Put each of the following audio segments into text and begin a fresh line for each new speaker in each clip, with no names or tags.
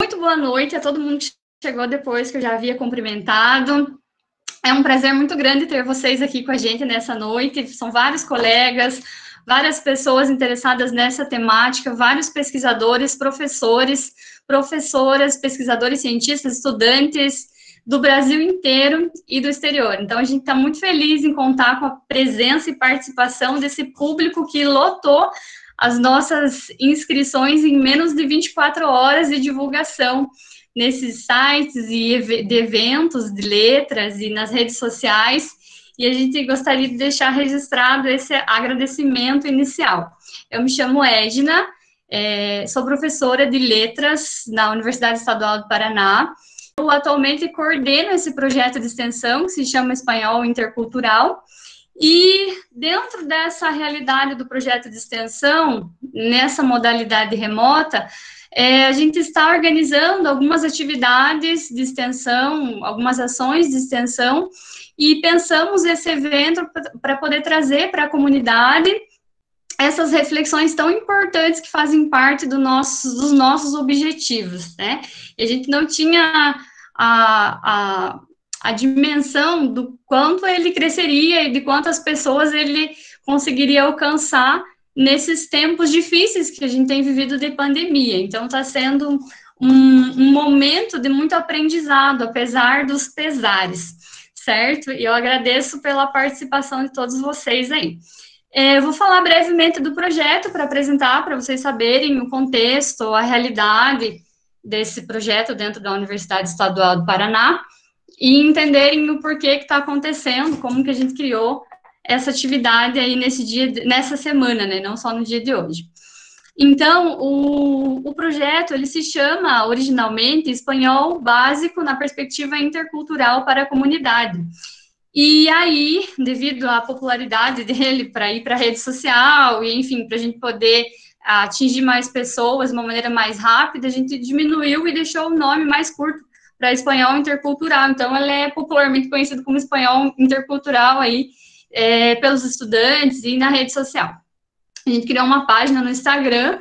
Muito boa noite a todo mundo que chegou depois que eu já havia cumprimentado. É um prazer muito grande ter vocês aqui com a gente nessa noite. São vários colegas, várias pessoas interessadas nessa temática, vários pesquisadores, professores, professoras, pesquisadores, cientistas, estudantes do Brasil inteiro e do exterior. Então, a gente está muito feliz em contar com a presença e participação desse público que lotou as nossas inscrições em menos de 24 horas de divulgação nesses sites e de eventos, de letras e nas redes sociais, e a gente gostaria de deixar registrado esse agradecimento inicial. Eu me chamo Edna, sou professora de letras na Universidade Estadual do Paraná. Eu atualmente coordeno esse projeto de extensão que se chama Espanhol Intercultural, e dentro dessa realidade do projeto de extensão, nessa modalidade remota, a gente está organizando algumas atividades de extensão, algumas ações de extensão, e pensamos esse evento para poder trazer para a comunidade essas reflexões tão importantes que fazem parte dos nossos objetivos, né? E a gente não tinha a dimensão do quanto ele cresceria e de quantas pessoas ele conseguiria alcançar nesses tempos difíceis que a gente tem vivido de pandemia. Então, está sendo um momento de muito aprendizado, apesar dos pesares, certo? E eu agradeço pela participação de todos vocês aí. Eu vou falar brevemente do projeto para apresentar, para vocês saberem o contexto, a realidade desse projeto dentro da Universidade Estadual do Paraná, e entenderem o porquê que está acontecendo, como que a gente criou essa atividade aí nessa semana, né, não só no dia de hoje. Então, o projeto, ele se chama, originalmente, Espanhol Básico na Perspectiva Intercultural para a Comunidade. E aí, devido à popularidade dele para ir para a rede social, e enfim, para a gente poder atingir mais pessoas de uma maneira mais rápida, a gente diminuiu e deixou o nome mais curto, para espanhol intercultural. Então, ela é popularmente conhecida como espanhol intercultural aí, pelos estudantes e na rede social. A gente criou uma página no Instagram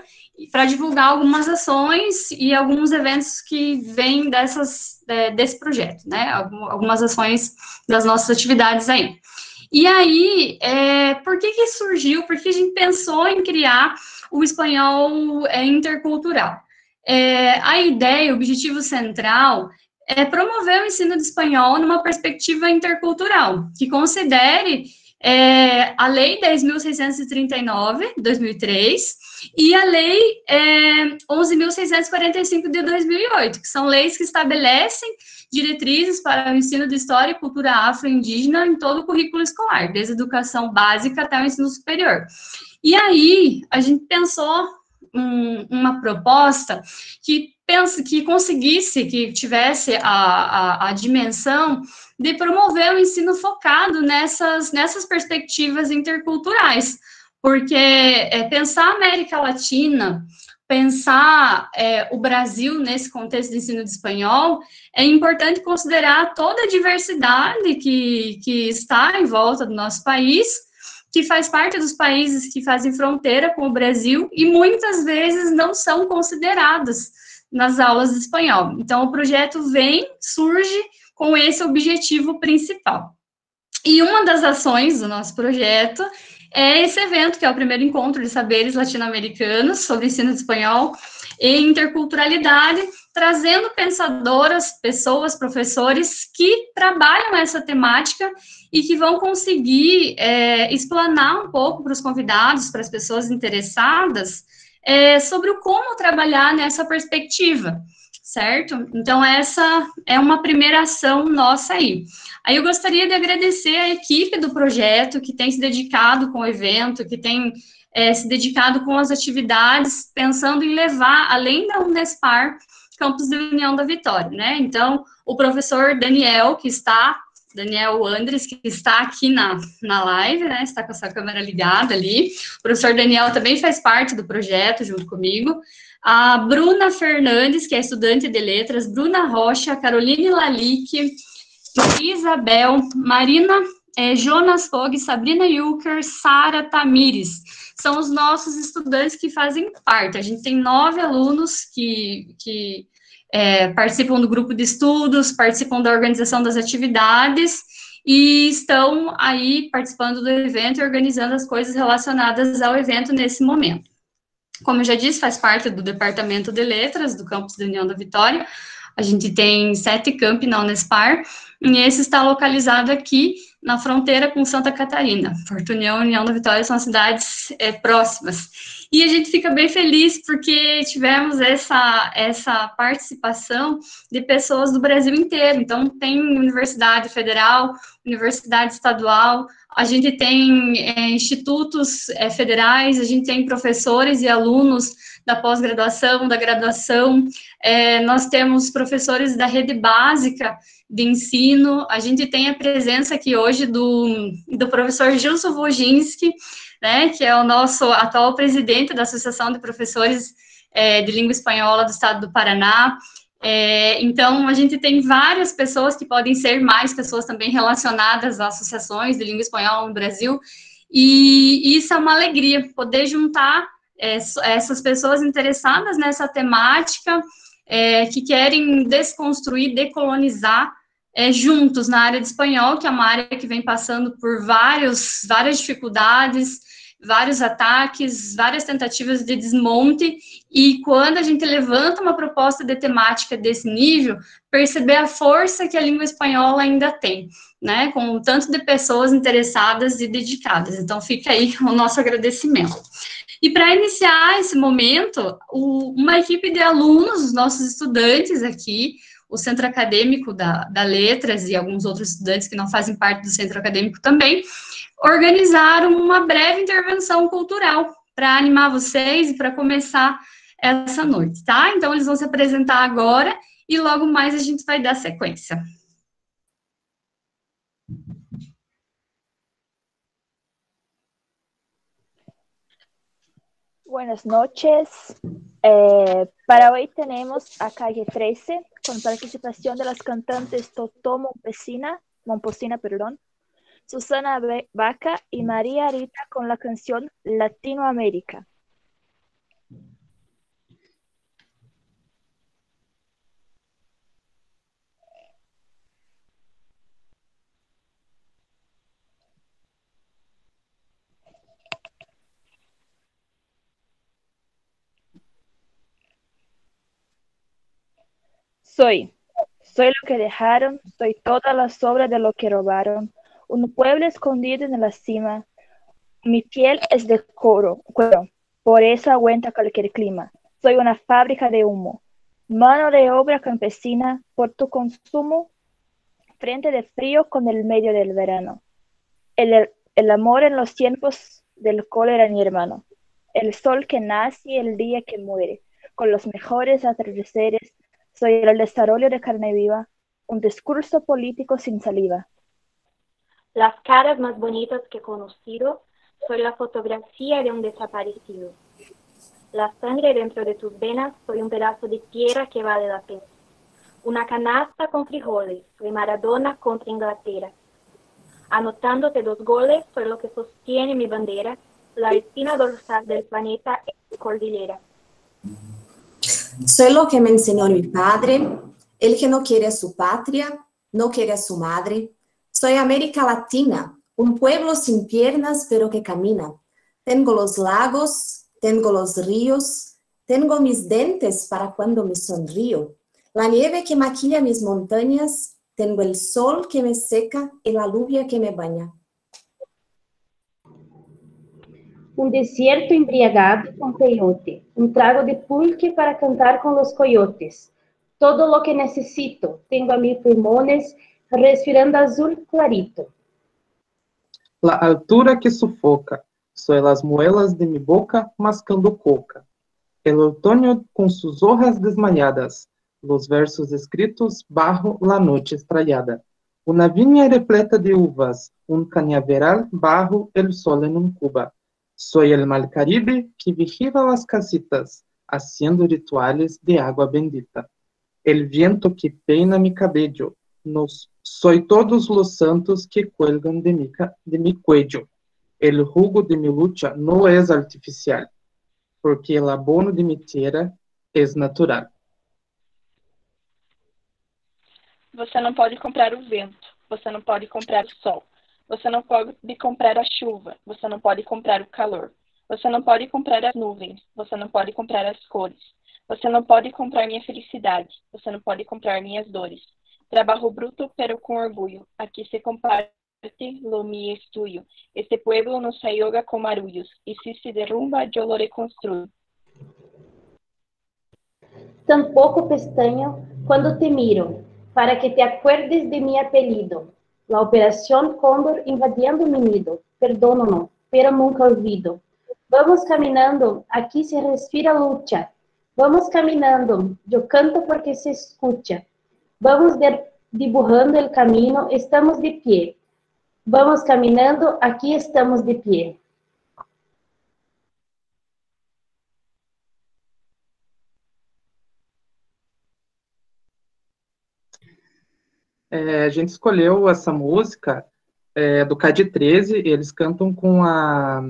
para divulgar algumas ações e alguns eventos que vêm desse projeto, né? Algumas ações das nossas atividades aí. E aí, por que surgiu, por que a gente pensou em criar o espanhol intercultural? A ideia, o objetivo central é promover o ensino de espanhol numa perspectiva intercultural, que considere a Lei 10.639, de 2003, e a Lei 11.645, de 2008, que são leis que estabelecem diretrizes para o ensino de história e cultura afro-indígena em todo o currículo escolar, desde a educação básica até o ensino superior. E aí, a gente pensou uma proposta que conseguisse, que tivesse a dimensão de promover o ensino focado nessas perspectivas interculturais, porque pensar a América Latina, pensar o Brasil nesse contexto de ensino de espanhol, é importante considerar toda a diversidade que está em volta do nosso país, que faz parte dos países que fazem fronteira com o Brasil e muitas vezes não são consideradas nas aulas de espanhol. Então, o projeto surge com esse objetivo principal. E uma das ações do nosso projeto é esse evento, que é o primeiro encontro de saberes latino-americanos sobre ensino de espanhol e interculturalidade, trazendo pensadoras, pessoas, professores que trabalham essa temática e que vão conseguir explanar um pouco para os convidados, para as pessoas interessadas, sobre o como trabalhar nessa perspectiva, certo? Então, essa é uma primeira ação nossa aí. Aí eu gostaria de agradecer a equipe do projeto, que tem se dedicado com o evento, que tem se dedicado com as atividades, pensando em levar, além da Unespar, Campus de União da Vitória, né? Então, o professor Daniel Andres, que está aqui na live, né, está com a sua câmera ligada ali. O professor Daniel também faz parte do projeto, junto comigo. A Bruna Fernandes, que é estudante de letras, Bruna Rocha, Caroline Lalique, Isabel, Marina, Jonas Fogg, Sabrina Yucker, Sara Tamires. são os nossos estudantes que fazem parte. A gente tem 9 alunos que participam do grupo de estudos, participam da organização das atividades e estão aí participando do evento e organizando as coisas relacionadas ao evento nesse momento. Como eu já disse, faz parte do Departamento de Letras do campus da União da Vitória. A gente tem 7 campi na Unespar, e esse está localizado aqui na fronteira com Santa Catarina. Porto União e União da Vitória são cidades próximas. E a gente fica bem feliz porque tivemos essa participação de pessoas do Brasil inteiro. Então, tem Universidade Federal, Universidade Estadual, a gente tem institutos federais, a gente tem professores e alunos da pós-graduação, da graduação, nós temos professores da rede básica de ensino, a gente tem a presença aqui hoje do professor Gilson Wojcinski, né, que é o nosso atual presidente da Associação de Professores de Língua Espanhola do Estado do Paraná. Então, a gente tem várias pessoas que podem ser mais pessoas também relacionadas a associações de língua espanhola no Brasil, e isso é uma alegria, poder juntar essas pessoas interessadas nessa temática, que querem desconstruir, decolonizar, juntos na área de espanhol, que é uma área que vem passando por várias dificuldades, vários ataques, várias tentativas de desmonte, e quando a gente levanta uma proposta de temática desse nível, perceber a força que a língua espanhola ainda tem, né, com um tanto de pessoas interessadas e dedicadas. Então, fica aí o nosso agradecimento. E para iniciar esse momento, uma equipe de alunos, os nossos estudantes aqui, o Centro Acadêmico da Letras e alguns outros estudantes que não fazem parte do Centro Acadêmico também, organizaram uma breve intervenção cultural para animar vocês e para começar essa noite, tá? Então, eles vão se apresentar agora e logo mais a gente vai dar sequência.
Buenas noches. Para hoy tenemos a Calle 13 con participación de las cantantes Totó Momposina, Susana Vaca y María Rita con la canción Latinoamérica. Soy lo que dejaron, soy toda la sobra de lo que robaron, un pueblo escondido en la cima, mi piel es de cuero, por eso aguanta cualquier clima, soy una fábrica de humo, mano de obra campesina, por tu consumo, frente de frío con el medio del verano, el amor en los tiempos del cólera mi hermano, el sol que nace y el día que muere, con los mejores atardeceres, soy el desarrollo de carne viva, un discurso político sin saliva.
Las caras más bonitas que he conocido, soy la fotografía de un desaparecido. La sangre dentro de tus venas, soy un pedazo de tierra que vale la pena. Una canasta con frijoles, soy Maradona contra Inglaterra. Anotándote 2 goles, soy lo que sostiene mi bandera, la espina dorsal del planeta es cordillera.
Soy lo que me enseñó mi padre, el que no quiere a su patria, no quiere a su madre. Soy América Latina, un pueblo sin piernas pero que camina. Tengo los lagos, tengo los ríos, tengo mis dientes para cuando me sonrío. La nieve que maquilla mis montañas, tengo el sol que me seca y la lluvia que me baña.
Un desierto embriagado con peyote, un trago de pulque para cantar con los coyotes. Todo lo que necesito, tengo a mis pulmones respirando azul clarito.
La altura que sufoca, soy las muelas de mi boca mascando coca. El otoño con sus hojas desmayadas, los versos escritos bajo la noche estrellada. Una viña repleta de uvas, un cañaveral bajo el sol en un cuba. Soy el mal Caribe que vigila las casitas, haciendo rituales de agua bendita. El viento que peina mi cabello, soy todos los santos que cuelgan de mi cuello. El jugo de mi lucha no es artificial, porque el abono de mi tierra es natural.
Você não pode comprar o vento, você não pode comprar o sol, você não pode comprar a chuva, você não pode comprar o calor, você não pode comprar as nuvens, você não pode comprar as cores, você não pode comprar minha felicidade, você não pode comprar minhas dores. Trabajo bruto, pero con orgullo, aquí se comparte lo mío es tuyo. Este pueblo no se ahoga con marullos, y si se derrumba, yo lo reconstruyo.
Tampoco pestañeo cuando te miro, para que te acuerdes de mi apellido. La operación Cóndor invadiendo mi nido. Perdóname, pero nunca olvido. Vamos caminando, aquí se respira lucha. Vamos caminando, yo canto porque se escucha. Vamos dibujando el camino, estamos de pie. Vamos caminando, aquí estamos de pie.
A gente escolheu essa música do CAD 13, eles cantam com a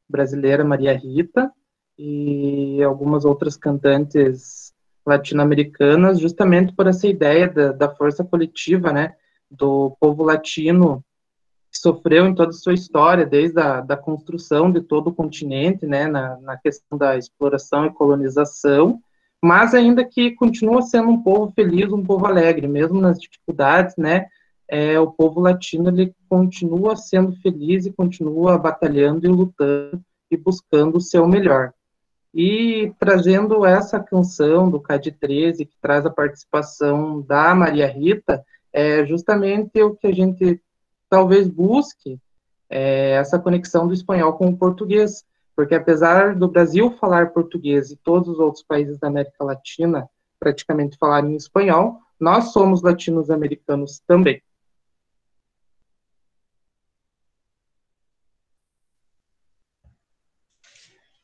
brasileira Maria Rita e algumas outras cantantes latino-americanas, justamente por essa ideia da força coletiva, né, do povo latino que sofreu em toda a sua história, desde a construção de todo o continente, né, na questão da exploração e colonização, mas ainda que continua sendo um povo feliz, um povo alegre, mesmo nas dificuldades, né, o povo latino, ele continua sendo feliz e continua batalhando e lutando e buscando o seu melhor. E trazendo essa canção do CAD 13, que traz a participação da Maria Rita, é justamente o que a gente talvez busque, essa conexão do espanhol com o português, porque apesar do Brasil falar português e todos os outros países da América Latina praticamente falarem espanhol, nós somos latinos-americanos também.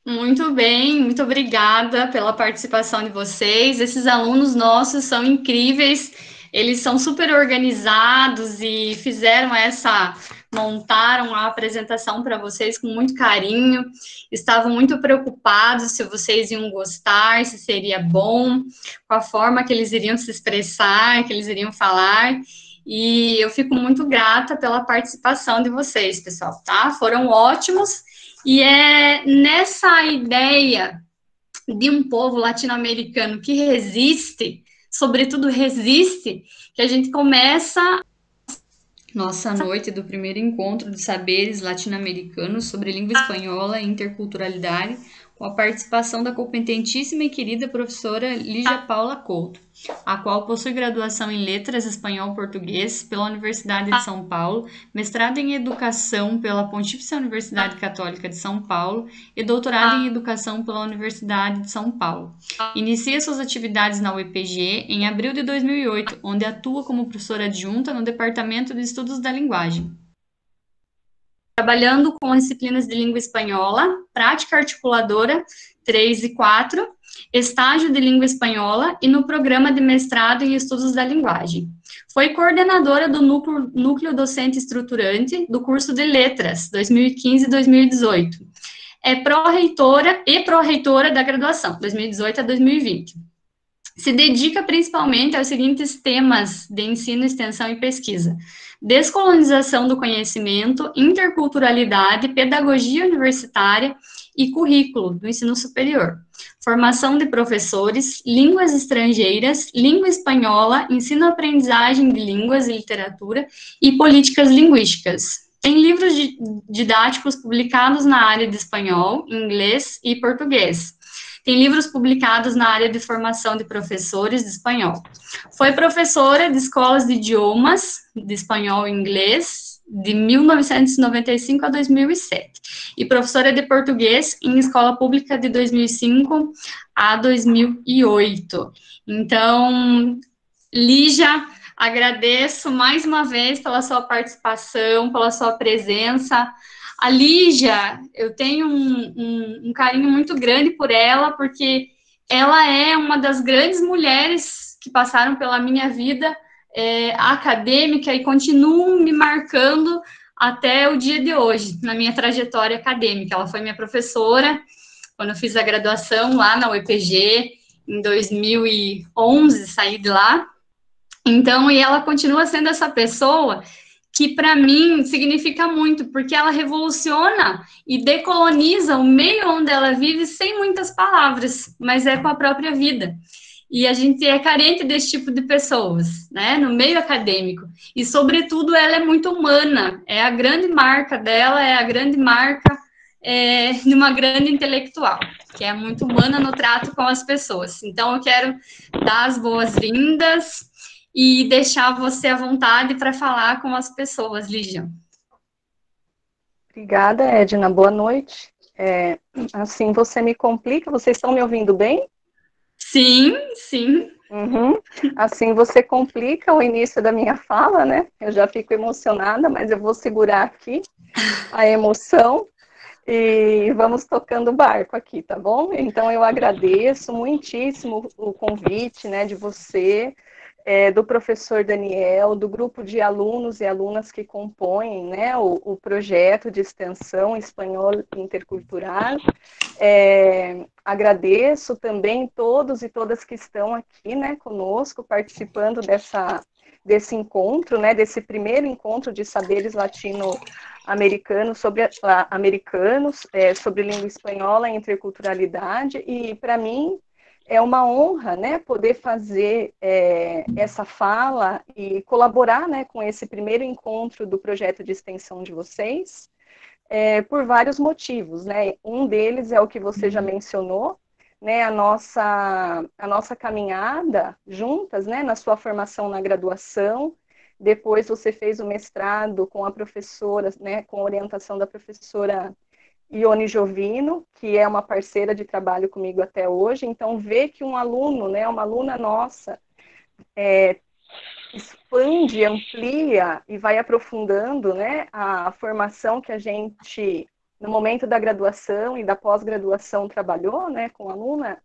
Muito bem, muito obrigada pela participação de vocês. Esses alunos nossos são incríveis, eles são super organizados e montaram a apresentação para vocês com muito carinho, estavam muito preocupados se vocês iam gostar, se seria bom, com a forma que eles iriam se expressar, que eles iriam falar, e eu fico muito grata pela participação de vocês, pessoal, tá? Foram ótimos. E é nessa ideia de um povo latino-americano que resiste, sobretudo resiste, que a gente começa nossa noite do primeiro encontro de saberes latino-americanos sobre língua espanhola e interculturalidade, com a participação da competentíssima e querida professora Lígia Paula Couto, a qual possui graduação em Letras Espanhol-Português pela Universidade de São Paulo, mestrado em Educação pela Pontifícia Universidade Católica de São Paulo e doutorado em Educação pela Universidade de São Paulo. Inicia suas atividades na UEPG em abril de 2008, onde atua como professora adjunta no Departamento de Estudos da Linguagem, trabalhando com disciplinas de língua espanhola, prática articuladora 3 e 4, estágio de língua espanhola e no programa de mestrado em estudos da linguagem. Foi coordenadora do núcleo docente estruturante do curso de Letras 2015 e 2018. É pró-reitora e pró-reitora da graduação 2018 a 2020. Se dedica principalmente aos seguintes temas de ensino, extensão e pesquisa: descolonização do conhecimento, interculturalidade, pedagogia universitária e currículo do ensino superior, formação de professores, línguas estrangeiras, língua espanhola, ensino-aprendizagem de línguas e literatura e políticas linguísticas. Tem livros didáticos publicados na área de espanhol, inglês e português. Tem livros publicados na área de formação de professores de espanhol. Foi professora de escolas de idiomas, de espanhol e inglês, de 1995 a 2007. E professora de português em escola pública de 2005 a 2008. Então, Lígia, agradeço mais uma vez pela sua participação, pela sua presença. A Lígia, eu tenho um carinho muito grande por ela, porque ela é uma das grandes mulheres que passaram pela minha vida acadêmica e continuam me marcando até o dia de hoje, na minha trajetória acadêmica. Ela foi minha professora quando eu fiz a graduação lá na UEPG, em 2011, saí de lá. Então, e ela continua sendo essa pessoa que, para mim, significa muito, porque ela revoluciona e decoloniza o meio onde ela vive sem muitas palavras, mas é com a própria vida. E a gente é carente desse tipo de pessoas, né, no meio acadêmico. E, sobretudo, ela é muito humana. É a grande marca dela, é a grande marca de uma grande intelectual, que é muito humana no trato com as pessoas. Então, eu quero dar as boas-vindas e deixar você à vontade para falar com as pessoas, Lígia.
Obrigada, Edna. Boa noite. Assim você me complica. Vocês estão me ouvindo bem?
Sim, sim.
Uhum. Assim você complica o início da minha fala, né? Eu já fico emocionada, mas eu vou segurar aqui a emoção e vamos tocando o barco aqui, tá bom? Então eu agradeço muitíssimo o convite, né, de você, do professor Daniel, do grupo de alunos e alunas que compõem, né, o projeto de extensão Espanhol Intercultural. Agradeço também todos e todas que estão aqui, né, conosco, participando desse encontro, né, desse primeiro encontro de saberes latino-americanos sobre língua espanhola e interculturalidade, e para mim é uma honra, né, poder fazer essa fala e colaborar, né, com esse primeiro encontro do projeto de extensão de vocês, por vários motivos, né? Um deles é o que você já mencionou, né? A nossa caminhada juntas, né? Na sua formação na graduação. Depois você fez o mestrado com a professora, né? Com a orientação da professora Ione Jovino, que é uma parceira de trabalho comigo até hoje. Então, ver que um aluno, né? Uma aluna nossa, expande, amplia e vai aprofundando, né, a formação que a gente, no momento da graduação e da pós-graduação, trabalhou, né, com a aluna,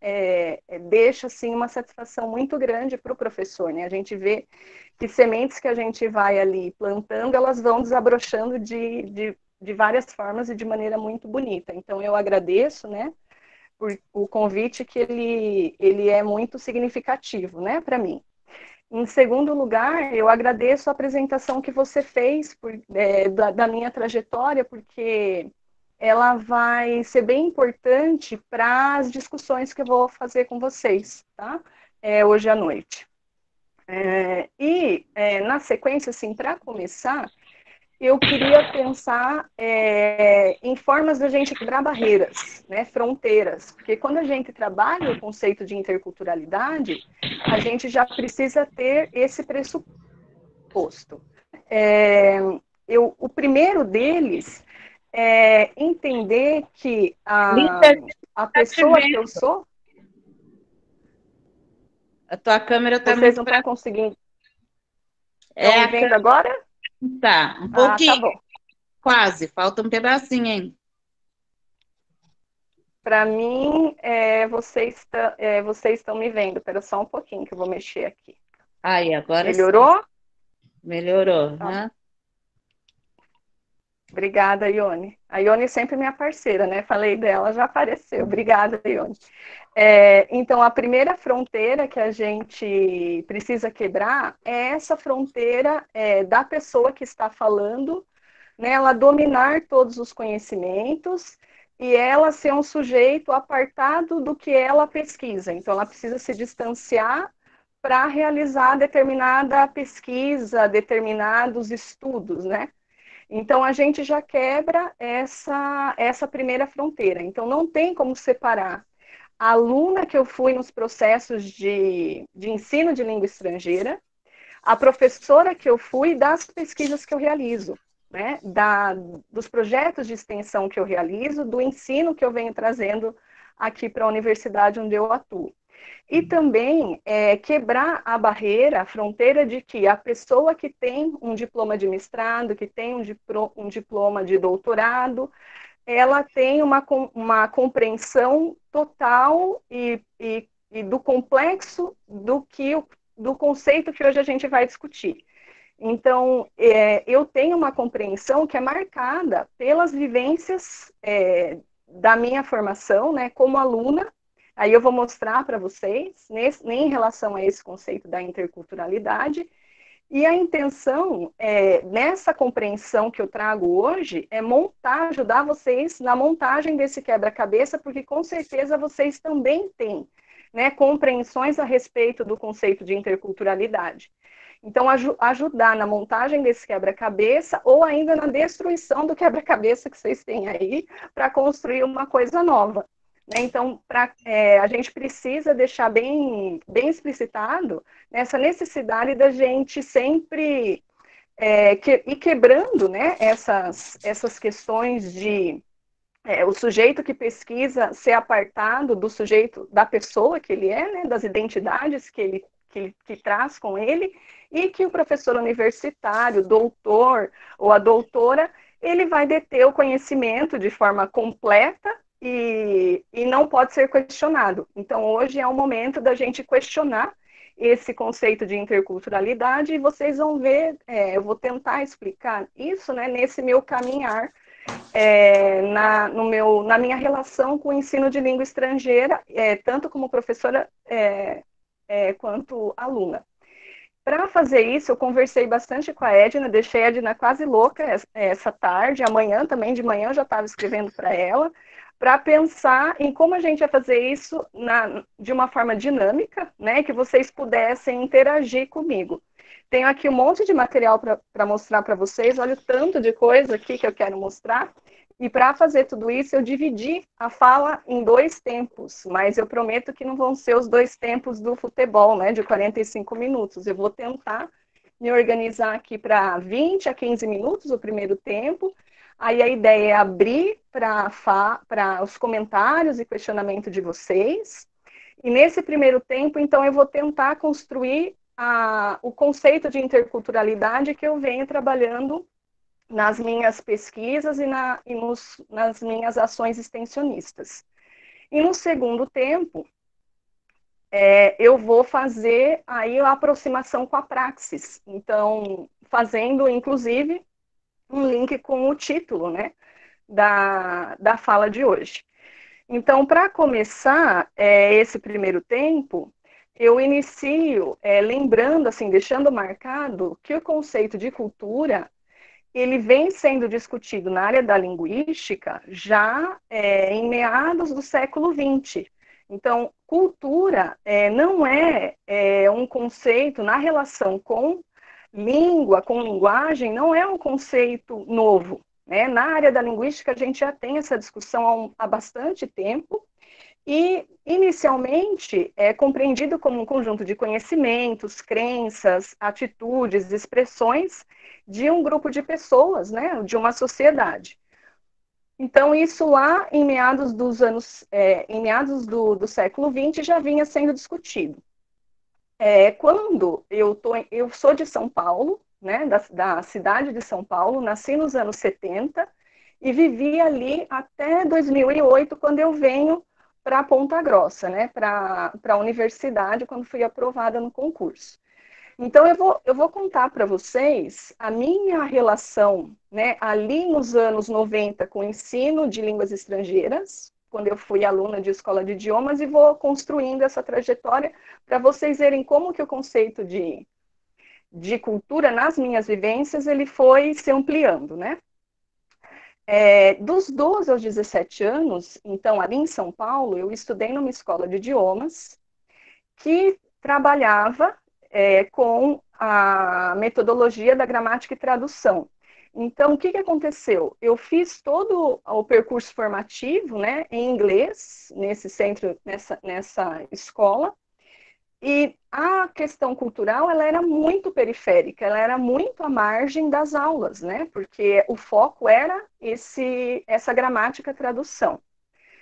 deixa, assim, uma satisfação muito grande para o professor, né, a gente vê que sementes que a gente vai ali plantando, elas vão desabrochando de várias formas e de maneira muito bonita. Então, eu agradeço, né, por o convite, que ele é muito significativo, né, para mim. Em segundo lugar, eu agradeço a apresentação que você fez da minha trajetória, porque ela vai ser bem importante para as discussões que eu vou fazer com vocês, tá? Hoje à noite. Na sequência, assim, para começar, eu queria pensar em formas da gente quebrar barreiras, né, fronteiras, porque quando a gente trabalha o conceito de interculturalidade, a gente já precisa ter esse pressuposto. O primeiro deles é entender que a pessoa que eu sou...
A tua câmera está
Vocês não estão conseguindo... Estão me vendo agora?
Tá, um pouquinho.
Tá bom.
Quase, falta um pedacinho ainda.
Para mim, vocês estão me vendo. Espera só um pouquinho que eu vou mexer aqui.
Aí, agora
melhorou?
Sim. Melhorou.
Tá.
Né?
Obrigada, Ione. A Ione é sempre minha parceira, né? Falei dela, já apareceu. Obrigada, Ione. Então, a primeira fronteira que a gente precisa quebrar é essa fronteira da pessoa que está falando, né? Ela dominar todos os conhecimentos e ela ser um sujeito apartado do que ela pesquisa. Então, ela precisa se distanciar para realizar determinada pesquisa, determinados estudos, né? Então, a gente já quebra essa primeira fronteira. Então, não tem como separar a aluna que eu fui nos processos de ensino de língua estrangeira, a professora que eu fui das pesquisas que eu realizo, né? Dos projetos de extensão que eu realizo, do ensino que eu venho trazendo aqui para a universidade onde eu atuo. E também quebrar a barreira, a fronteira de que a pessoa que tem um diploma de mestrado, que tem um diploma de doutorado, ela tem uma compreensão total e do complexo do conceito que hoje a gente vai discutir. Então, eu tenho uma compreensão que é marcada pelas vivências da minha formação, né, como aluna. Aí eu vou mostrar para vocês, em relação a esse conceito da interculturalidade. E a intenção, nessa compreensão que eu trago hoje, é ajudar vocês na montagem desse quebra-cabeça, porque com certeza vocês também têm, né, compreensões a respeito do conceito de interculturalidade. Então, ajudar na montagem desse quebra-cabeça ou ainda na destruição do quebra-cabeça que vocês têm aí para construir uma coisa nova. Né? Então, a gente precisa deixar bem explicitado essa necessidade da gente sempre ir quebrando, né, essas questões de o sujeito que pesquisa ser apartado do sujeito, da pessoa que ele é, né, das identidades que traz com ele, e que o professor universitário, doutor ou a doutora, ele vai deter o conhecimento de forma completa e não pode ser questionado. Então, hoje é o momento da gente questionar esse conceito de interculturalidade, e vocês vão ver, eu vou tentar explicar isso, né, nesse meu caminhar, na minha relação com o ensino de língua estrangeira, tanto como professora quanto aluna. Para fazer isso, eu conversei bastante com a Edna, deixei a Edna quase louca essa tarde, amanhã também, de manhã eu já estava escrevendo para ela, para pensar em como a gente ia fazer isso de uma forma dinâmica, né, que vocês pudessem interagir comigo. Tenho aqui um monte de material para mostrar para vocês, olha o tanto de coisa aqui que eu quero mostrar, e para fazer tudo isso eu dividi a fala em 2 tempos, mas eu prometo que não vão ser os 2 tempos do futebol, né, de 45 minutos, eu vou tentar me organizar aqui para 20 a 15 minutos o primeiro tempo. Aí a ideia é abrir para os comentários e questionamento de vocês. E nesse primeiro tempo, então, eu vou tentar construir o conceito de interculturalidade que eu venho trabalhando nas minhas pesquisas e nas minhas ações extensionistas. E no segundo tempo, eu vou fazer aí a aproximação com a praxis. Então, fazendo, inclusive, um link com o título, né, da fala de hoje. Então, para começar esse primeiro tempo, eu inicio lembrando, assim, deixando marcado que o conceito de cultura, ele vem sendo discutido na área da linguística já em meados do século XX. Então, cultura não é um conceito na relação com língua, com linguagem, não é um conceito novo. Né? Na área da linguística, a gente já tem essa discussão há bastante tempo, e, inicialmente, é compreendido como um conjunto de conhecimentos, crenças, atitudes, expressões de um grupo de pessoas, né? De uma sociedade. Então, isso lá em meados do século XX já vinha sendo discutido. Quando eu sou de São Paulo, né, da cidade de São Paulo, nasci nos anos 70 e vivi ali até 2008, quando eu venho para Ponta Grossa, né, para a universidade, quando fui aprovada no concurso. Então, eu vou contar para vocês a minha relação, né, ali nos anos 90 com o ensino de línguas estrangeiras, quando eu fui aluna de escola de idiomas, e vou construindo essa trajetória para vocês verem como que o conceito de cultura, nas minhas vivências, ele foi se ampliando, né? Dos 12 aos 17 anos, então, ali em São Paulo, eu estudei numa escola de idiomas que trabalhava com a metodologia da gramática e tradução. Então, o que aconteceu? Eu fiz todo o percurso formativo, né, em inglês, nesse centro, nessa escola, e a questão cultural, ela era muito periférica, ela era muito à margem das aulas, né, porque o foco era essa gramática e tradução.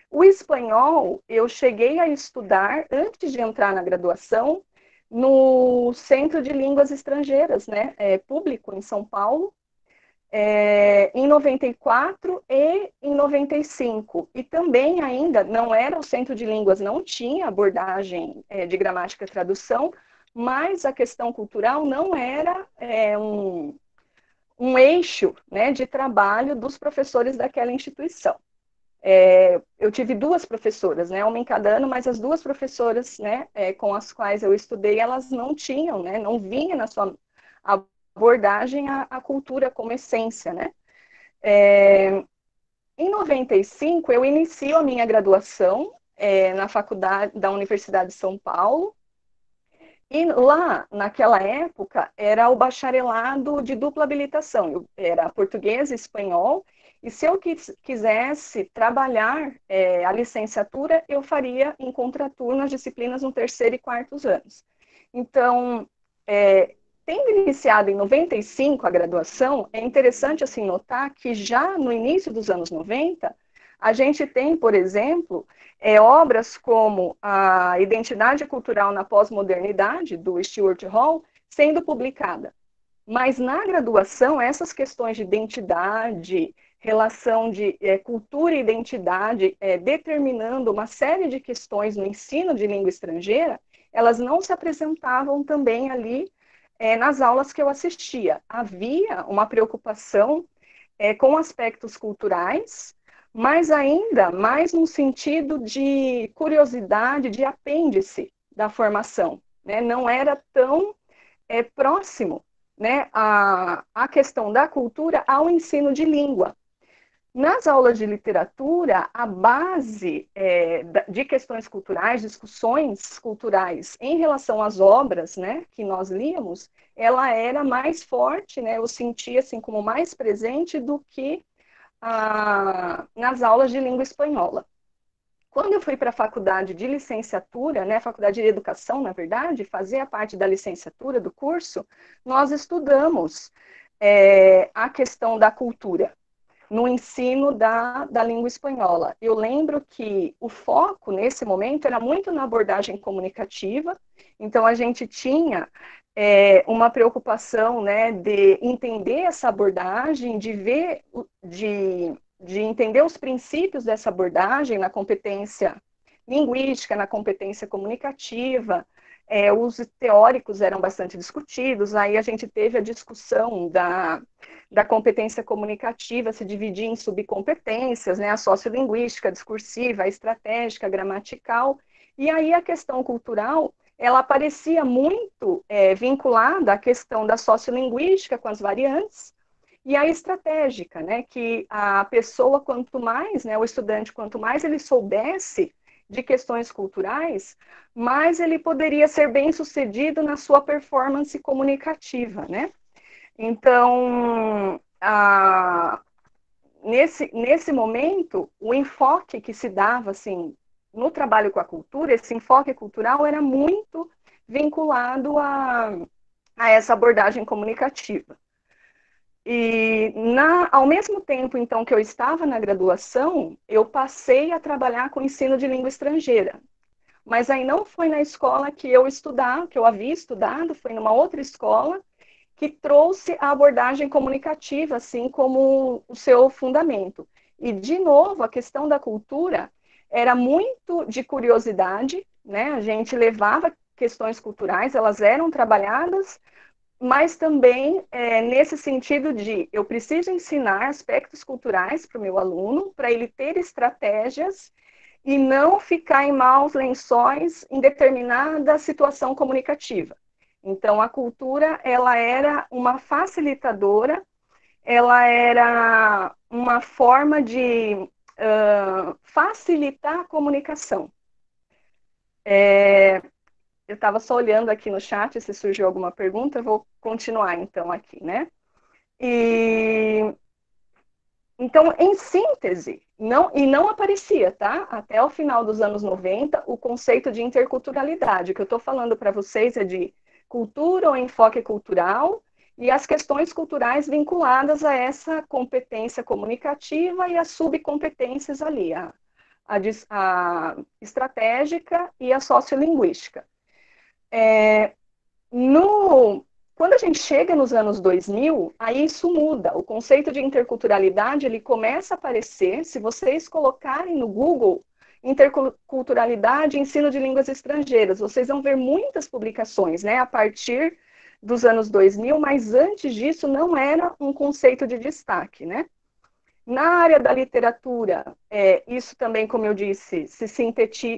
O espanhol, eu cheguei a estudar, antes de entrar na graduação, no Centro de Línguas Estrangeiras, né, público em São Paulo, em 94 e em 95. E também ainda não era o Centro de Línguas, não tinha abordagem de gramática e tradução, mas a questão cultural não era um eixo, né, de trabalho dos professores daquela instituição. Eu tive 2 professoras, né, uma em cada ano, mas as 2 professoras, né, com as quais eu estudei, elas não tinham, né, não vinha na sua abordagem a cultura como essência, né. Em 95, eu inicio a minha graduação na faculdade da Universidade de São Paulo, e lá, naquela época, era o bacharelado de dupla habilitação, era português e espanhol, e se eu quisesse trabalhar a licenciatura, eu faria em contraturno as disciplinas no 3º e 4º anos. Então, tendo iniciado em 95 a graduação, é interessante assim notar que já no início dos anos 90, a gente tem, por exemplo, obras como a Identidade Cultural na Pós-Modernidade, do Stuart Hall, sendo publicada. Mas na graduação, essas questões de identidade, relação de cultura e identidade, determinando uma série de questões no ensino de língua estrangeira, elas não se apresentavam também ali nas aulas que eu assistia. Havia uma preocupação com aspectos culturais, mas ainda mais no sentido de curiosidade, de apêndice da formação, né? Não era tão próximo, né, a questão da cultura ao ensino de língua. Nas aulas de literatura, a base de questões culturais, discussões culturais em relação às obras, né, que nós líamos, ela era mais forte, né, eu sentia assim como mais presente do que nas aulas de língua espanhola. Quando eu fui para a faculdade de licenciatura, né, faculdade de educação, na verdade, fazia parte da licenciatura do curso, nós estudamos a questão da cultura no ensino da língua espanhola. Eu lembro que o foco, nesse momento, era muito na abordagem comunicativa, então a gente tinha uma preocupação, né, de entender essa abordagem, de ver, de entender os princípios dessa abordagem na competência linguística, na competência comunicativa. Os teóricos eram bastante discutidos, aí a gente teve a discussão da competência comunicativa se dividir em subcompetências, né, a sociolinguística, a discursiva, a estratégica, a gramatical, e aí a questão cultural, ela aparecia muito vinculada à questão da sociolinguística com as variantes, e a estratégica, né, que a pessoa, quanto mais, né, o estudante, quanto mais ele soubesse de questões culturais, mais ele poderia ser bem-sucedido na sua performance comunicativa, né? Então, nesse momento, o enfoque que se dava, assim, no trabalho com a cultura, esse enfoque cultural era muito vinculado a essa abordagem comunicativa. E ao mesmo tempo, então, que eu estava na graduação, eu passei a trabalhar com ensino de língua estrangeira. Mas aí não foi na escola que eu havia estudado, foi numa outra escola que trouxe a abordagem comunicativa, assim como o seu fundamento. E, de novo, a questão da cultura era muito de curiosidade, né? A gente levava questões culturais, elas eram trabalhadas, mas também nesse sentido de eu preciso ensinar aspectos culturais para o meu aluno, para ele ter estratégias e não ficar em maus lençóis em determinada situação comunicativa. Então, a cultura, ela era uma facilitadora, ela era uma forma de facilitar a comunicação. Eu estava só olhando aqui no chat, se surgiu alguma pergunta, eu vou continuar então aqui, né? Então, em síntese, não aparecia, tá? Até o final dos anos 90, o conceito de interculturalidade. O que eu estou falando para vocês é de cultura ou enfoque cultural e as questões culturais vinculadas a essa competência comunicativa e as subcompetências ali, a estratégica e a sociolinguística. Quando a gente chega nos anos 2000, aí isso muda. O conceito de interculturalidade, ele começa a aparecer. Se vocês colocarem no Google interculturalidade e ensino de línguas estrangeiras. Vocês vão ver muitas publicações, né, a partir dos anos 2000, mas antes disso não era um conceito de destaque, né? Na área da literatura, isso também, como eu disse,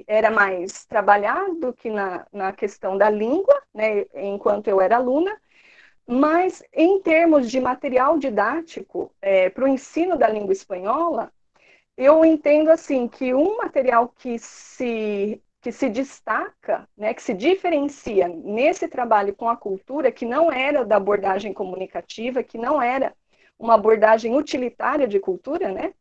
era mais trabalhado que na questão da língua, né, enquanto eu era aluna, mas em termos de material didático, para o ensino da língua espanhola, eu entendo assim que um material que se destaca, né, que se diferencia nesse trabalho com a cultura, que não era da abordagem comunicativa, que não era uma abordagem utilitária de cultura, né,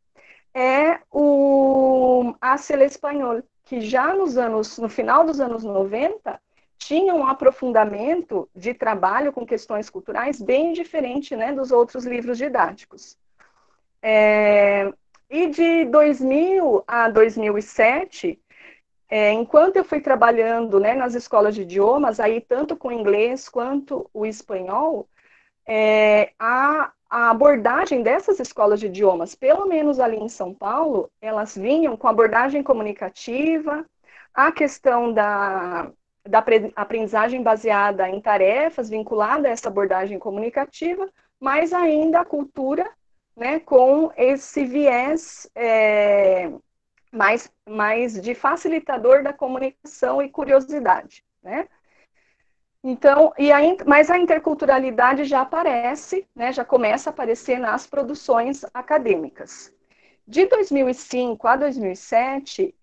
é o Hacia el Español, que já no final dos anos 90, tinha um aprofundamento de trabalho com questões culturais bem diferente, né, dos outros livros didáticos. E de 2000 a 2007, enquanto eu fui trabalhando, né, nas escolas de idiomas, aí tanto com o inglês quanto o espanhol, a abordagem dessas escolas de idiomas, pelo menos ali em São Paulo, elas vinham com abordagem comunicativa, a questão da aprendizagem baseada em tarefas, vinculada a essa abordagem comunicativa, mas ainda a cultura, né, com esse viés mais de facilitador da comunicação e curiosidade, né? Então, mas a interculturalidade já aparece, né, já começa a aparecer nas produções acadêmicas. De 2005 a 2007,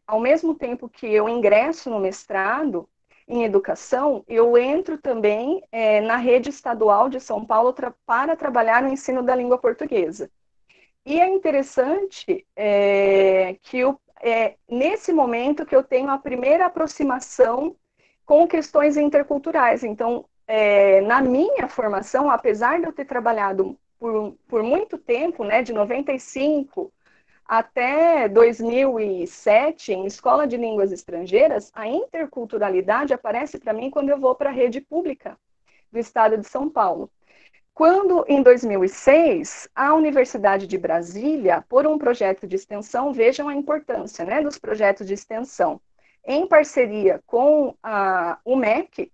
ao mesmo tempo que eu ingresso no mestrado em educação, eu entro também na rede estadual de São Paulo para trabalhar no ensino da língua portuguesa. E é interessante que nesse momento que eu tenho a primeira aproximação com questões interculturais. Então, na minha formação, apesar de eu ter trabalhado por muito tempo, né, de 95 até 2007, em escola de línguas estrangeiras, a interculturalidade aparece para mim quando eu vou para a rede pública do estado de São Paulo. Quando, em 2006, a Universidade de Brasília, por um projeto de extensão, vejam a importância, né, dos projetos de extensão, em parceria com o MEC,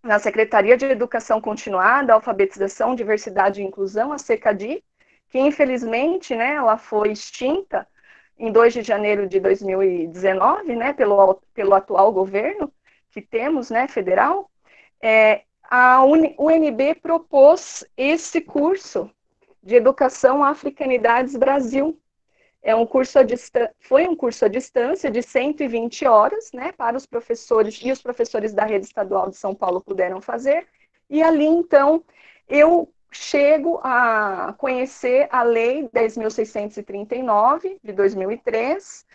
na Secretaria de Educação Continuada, Alfabetização, Diversidade e Inclusão, a SECADI, que infelizmente, né, ela foi extinta em 2 de janeiro de 2019, né, pelo atual governo que temos, né, federal. A UNB propôs esse curso de Educação Africanidades Brasil. Foi um curso à distância de 120 horas, né, para os professores, e os professores da rede estadual de São Paulo puderam fazer, e ali, então, eu chego a conhecer a Lei 10.639, de 2003,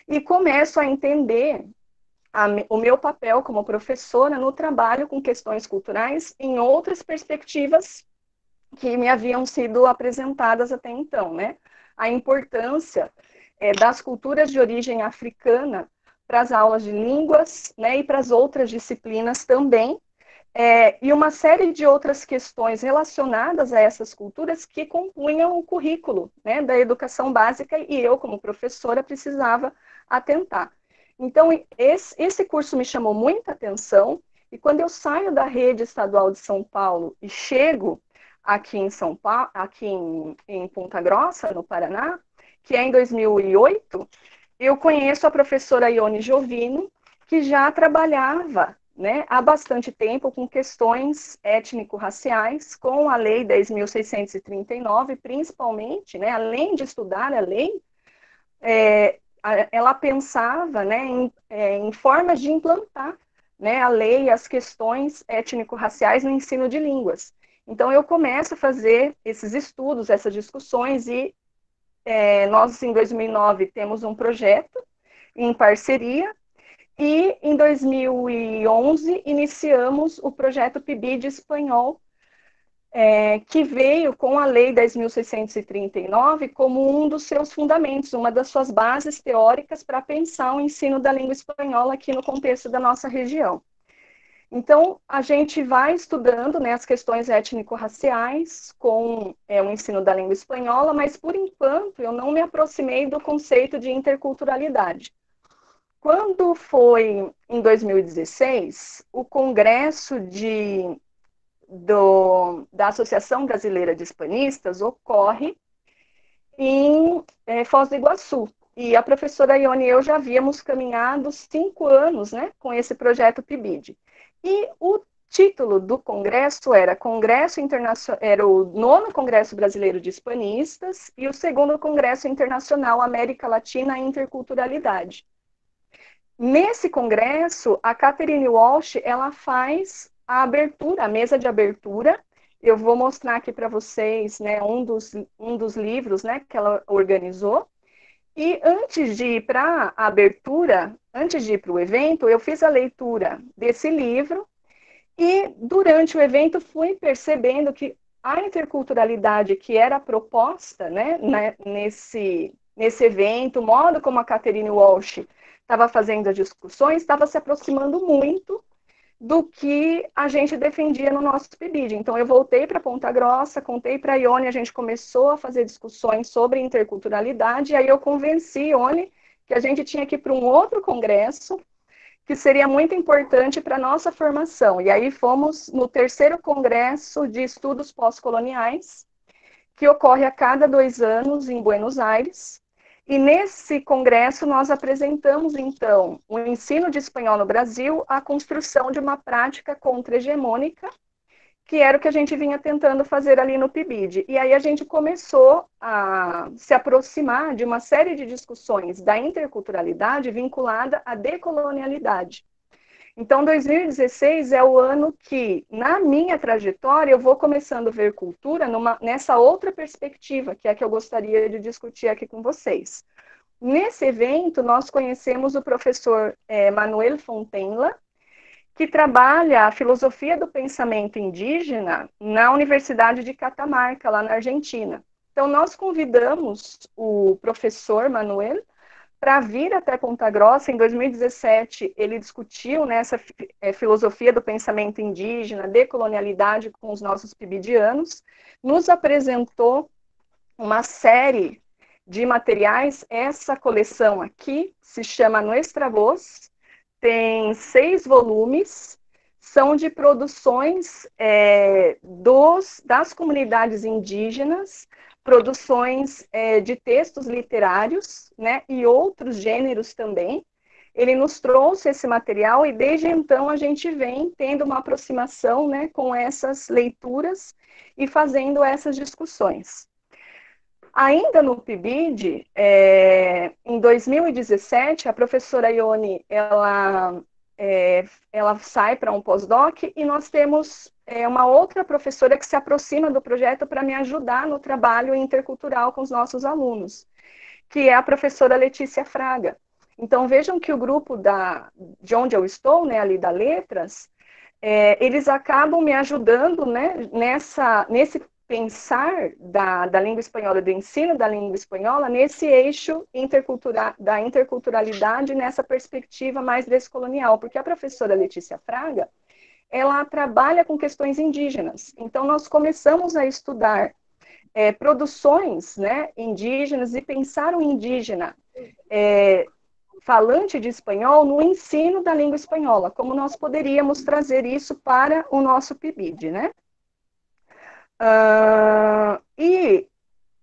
e começo a entender o meu papel como professora no trabalho com questões culturais em outras perspectivas que me haviam sido apresentadas até então, né? A importância das culturas de origem africana para as aulas de línguas, né, e para as outras disciplinas também, e uma série de outras questões relacionadas a essas culturas que compunham o currículo, né, da educação básica, e eu, como professora, precisava atentar. Então, esse curso me chamou muita atenção, e quando eu saio da rede estadual de São Paulo e chego aqui em São Paulo, aqui em Ponta Grossa, no Paraná, que é em 2008, eu conheço a professora Ione Giovino, que já trabalhava, né, há bastante tempo com questões étnico-raciais, com a Lei 10.639, principalmente, né, além de estudar a lei, ela pensava, né, em formas de implantar, né, a lei e as questões étnico-raciais no ensino de línguas. Então, eu começo a fazer esses estudos, essas discussões, e nós, em 2009, temos um projeto em parceria, e em 2011 iniciamos o projeto PIBID Espanhol, que veio com a Lei 10.639 como um dos seus fundamentos, uma das suas bases teóricas para pensar o ensino da língua espanhola aqui no contexto da nossa região. Então, a gente vai estudando, né, as questões étnico-raciais com o ensino da língua espanhola, mas, por enquanto, eu não me aproximei do conceito de interculturalidade. Quando foi em 2016, o Congresso da Associação Brasileira de Hispanistas ocorre em Foz do Iguaçu. E a professora Ione e eu já havíamos caminhado 5 anos, né, com esse projeto PIBID. E o título do congresso era o 9º Congresso Brasileiro de Hispanistas e o 2º Congresso Internacional América Latina e Interculturalidade. Nesse congresso, a Catherine Walsh, ela faz a abertura, a mesa de abertura. Eu vou mostrar aqui para vocês, né, um dos livros, né, que ela organizou. E antes de ir para a abertura, antes de ir para o evento, eu fiz a leitura desse livro e durante o evento fui percebendo que a interculturalidade que era proposta, né, nesse evento, o modo como a Catherine Walsh estava fazendo as discussões, estava se aproximando muito do que a gente defendia no nosso PIBID. Então, eu voltei para Ponta Grossa, contei para a Ione, a gente começou a fazer discussões sobre interculturalidade, e aí eu convenci a Ione que a gente tinha que ir para um outro congresso, que seria muito importante para a nossa formação. E aí fomos no 3º Congresso de Estudos Pós-Coloniais, que ocorre a cada 2 anos em Buenos Aires. E nesse congresso nós apresentamos, então, o ensino de espanhol no Brasil, a construção de uma prática contra-hegemônica, que era o que a gente vinha tentando fazer ali no PIBID. E aí a gente começou a se aproximar de uma série de discussões da interculturalidade vinculada à decolonialidade. Então, 2016 é o ano que, na minha trajetória, eu vou começando a ver cultura nessa outra perspectiva, que é a que eu gostaria de discutir aqui com vocês. Nesse evento, nós conhecemos o professor Manuel Fontenla, que trabalha a filosofia do pensamento indígena na Universidade de Catamarca, lá na Argentina. Então, nós convidamos o professor Manuel para vir até Ponta Grossa. Em 2017, ele discutiu nessa filosofia do pensamento indígena, decolonialidade com os nossos pibidianos, nos apresentou uma série de materiais. Essa coleção aqui se chama Nuestra Voz, tem 6 volumes, são de produções das comunidades indígenas, produções de textos literários, né, e outros gêneros também. Ele nos trouxe esse material e desde então a gente vem tendo uma aproximação, né, com essas leituras e fazendo essas discussões. Ainda no PIBID, em 2017, a professora Ione, ela sai para um pós-doc e nós temos uma outra professora que se aproxima do projeto para me ajudar no trabalho intercultural com os nossos alunos, que é a professora Letícia Fraga. Então, vejam que o grupo de onde eu estou, né, ali da Letras, eles acabam me ajudando, né, nesse pensar da língua espanhola, do ensino da língua espanhola, nesse eixo da interculturalidade, nessa perspectiva mais descolonial, porque a professora Letícia Fraga, ela trabalha com questões indígenas. Então, nós começamos a estudar produções, né, indígenas e pensar o indígena falante de espanhol no ensino da língua espanhola, como nós poderíamos trazer isso para o nosso PIBID, né? E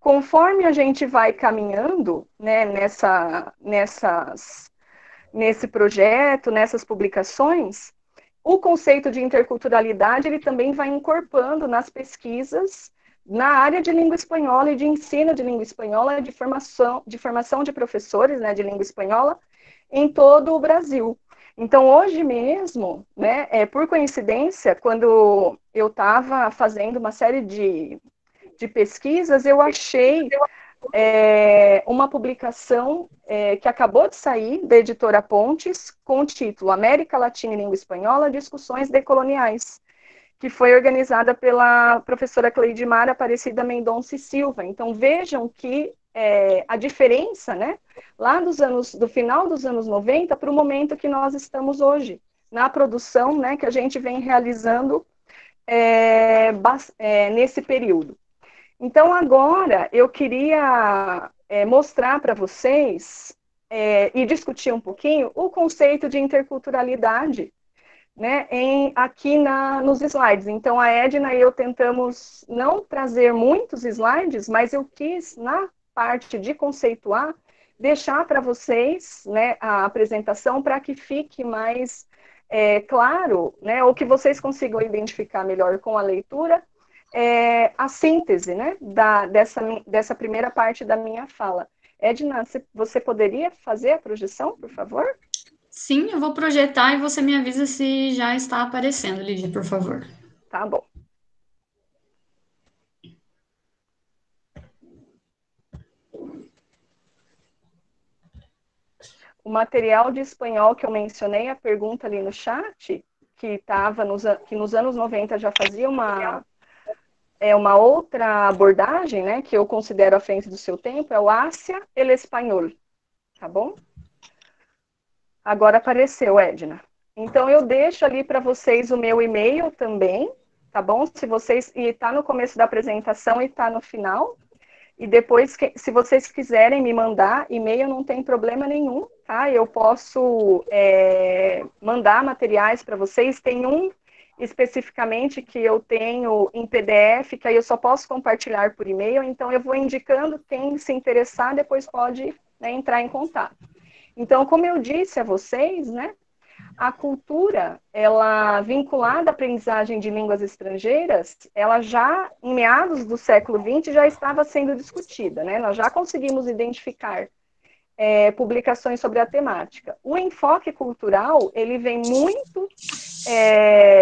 conforme a gente vai caminhando, né, nesse projeto, nessas publicações, o conceito de interculturalidade ele também vai incorporando nas pesquisas na área de língua espanhola e de ensino de língua espanhola, de formação de professores, né, de língua espanhola em todo o Brasil. Então, hoje mesmo, né, por coincidência, quando eu estava fazendo uma série de pesquisas, eu achei uma publicação que acabou de sair, da editora Pontes, com o título América Latina e Língua Espanhola, Discussões Decoloniais, que foi organizada pela professora Cleidimar Aparecida Mendonça e Silva. Então, vejam que a diferença, né, lá do final dos anos 90 para o momento que nós estamos hoje, na produção, né, que a gente vem realizando nesse período. Então, agora, eu queria mostrar para vocês e discutir um pouquinho o conceito de interculturalidade, né, aqui nos slides. Então, a Edna e eu tentamos não trazer muitos slides, mas eu quis, na parte de conceituar, deixar para vocês, né, a apresentação para que fique mais claro, né, ou que vocês consigam identificar melhor com a leitura, a síntese, né, dessa primeira parte da minha fala. Edna, você poderia fazer a projeção, por favor?
Sim, eu vou projetar e você me avisa se já está aparecendo, Lídia, por favor.
Tá bom. O material de espanhol que eu mencionei, a pergunta ali no chat, que nos anos 90 já fazia uma outra abordagem, né, que eu considero à frente do seu tempo, é o Hacia el Español, tá bom? Agora apareceu, Edna. Então, eu deixo ali para vocês o meu e-mail também, tá bom? E tá no começo da apresentação e tá no final. E depois, se vocês quiserem me mandar e-mail, não tem problema nenhum, tá? Eu posso mandar materiais para vocês. Tem um especificamente que eu tenho em PDF, que aí eu só posso compartilhar por e-mail, então eu vou indicando, quem se interessar, depois pode, né, entrar em contato. Então, como eu disse a vocês, né, a cultura, ela vinculada à aprendizagem de línguas estrangeiras, ela já, em meados do século XX, já estava sendo discutida, né? Nós já conseguimos identificar publicações sobre a temática. O enfoque cultural, ele vem muito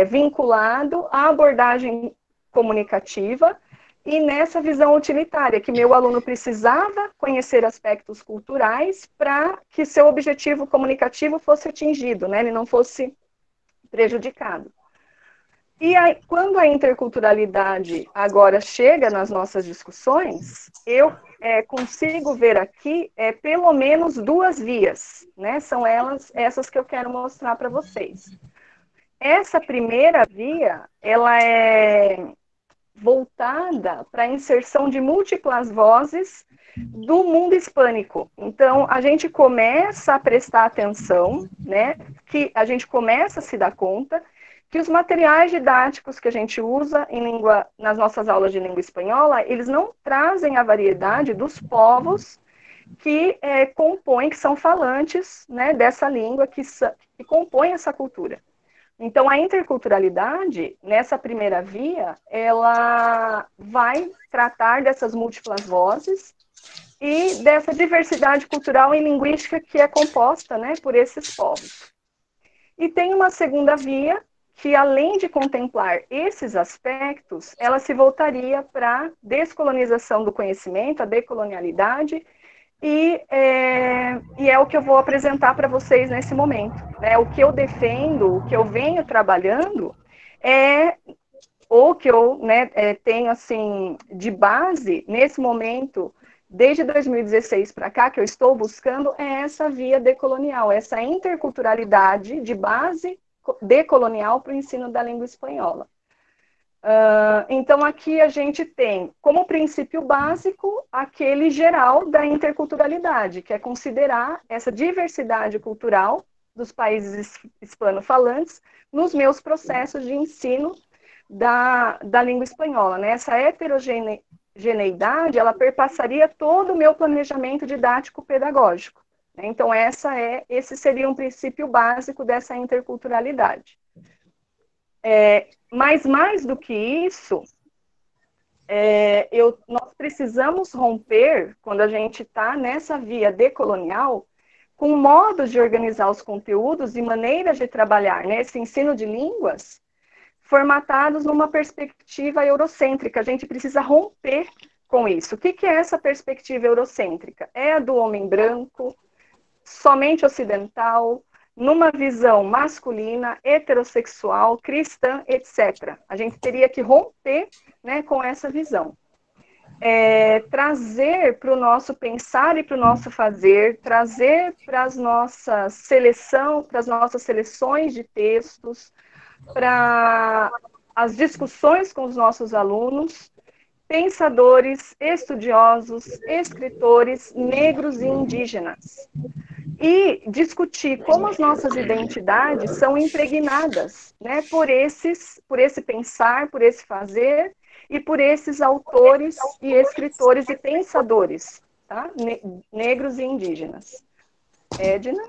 vinculado à abordagem comunicativa e nessa visão utilitária, que meu aluno precisava conhecer aspectos culturais para que seu objetivo comunicativo fosse atingido, né? Ele não fosse prejudicado. E aí, quando a interculturalidade agora chega nas nossas discussões, eu consigo ver aqui pelo menos duas vias, né? São essas que eu quero mostrar para vocês. Essa primeira via, ela é voltada para a inserção de múltiplas vozes do mundo hispânico. Então, a gente começa a prestar atenção, né, que a gente começa a se dar conta que os materiais didáticos que a gente usa nas nossas aulas de língua espanhola, eles não trazem a variedade dos povos que compõem, que são falantes, né, dessa língua, que compõem essa cultura. Então, a interculturalidade, nessa primeira via, ela vai tratar dessas múltiplas vozes e dessa diversidade cultural e linguística que é composta, né, por esses povos. E tem uma segunda via, que além de contemplar esses aspectos, ela se voltaria para a descolonização do conhecimento, a decolonialidade, e é o que eu vou apresentar para vocês nesse momento, né? O que eu defendo, o que eu venho trabalhando, ou que eu, né, tenho assim, de base, nesse momento, desde 2016 para cá, que eu estou buscando, é essa via decolonial, essa interculturalidade de base decolonial para o ensino da língua espanhola. Então, aqui a gente tem, como princípio básico, aquele geral da interculturalidade, que é considerar essa diversidade cultural dos países hispanofalantes nos meus processos de ensino da língua espanhola, né? Essa heterogeneidade, ela perpassaria todo o meu planejamento didático-pedagógico. Né? Então, esse seria um princípio básico dessa interculturalidade. Mas mais do que isso, nós precisamos romper, quando a gente está nessa via decolonial, com modos de organizar os conteúdos e maneiras de trabalhar nesse ensino de línguas formatados numa perspectiva eurocêntrica. A gente precisa romper com isso. O que é essa perspectiva eurocêntrica? É a do homem branco, somente ocidental, numa visão masculina, heterossexual, cristã, etc. A gente teria que romper, né, com essa visão. trazer para o nosso pensar e para o nosso fazer, trazer para as nossas seleções de textos, para as discussões com os nossos alunos, pensadores, estudiosos, escritores negros e indígenas. E discutir como as nossas identidades são impregnadas, né, por esse pensar, por esse fazer, e por esses autores e escritores e pensadores, tá? Negros e indígenas. Edna?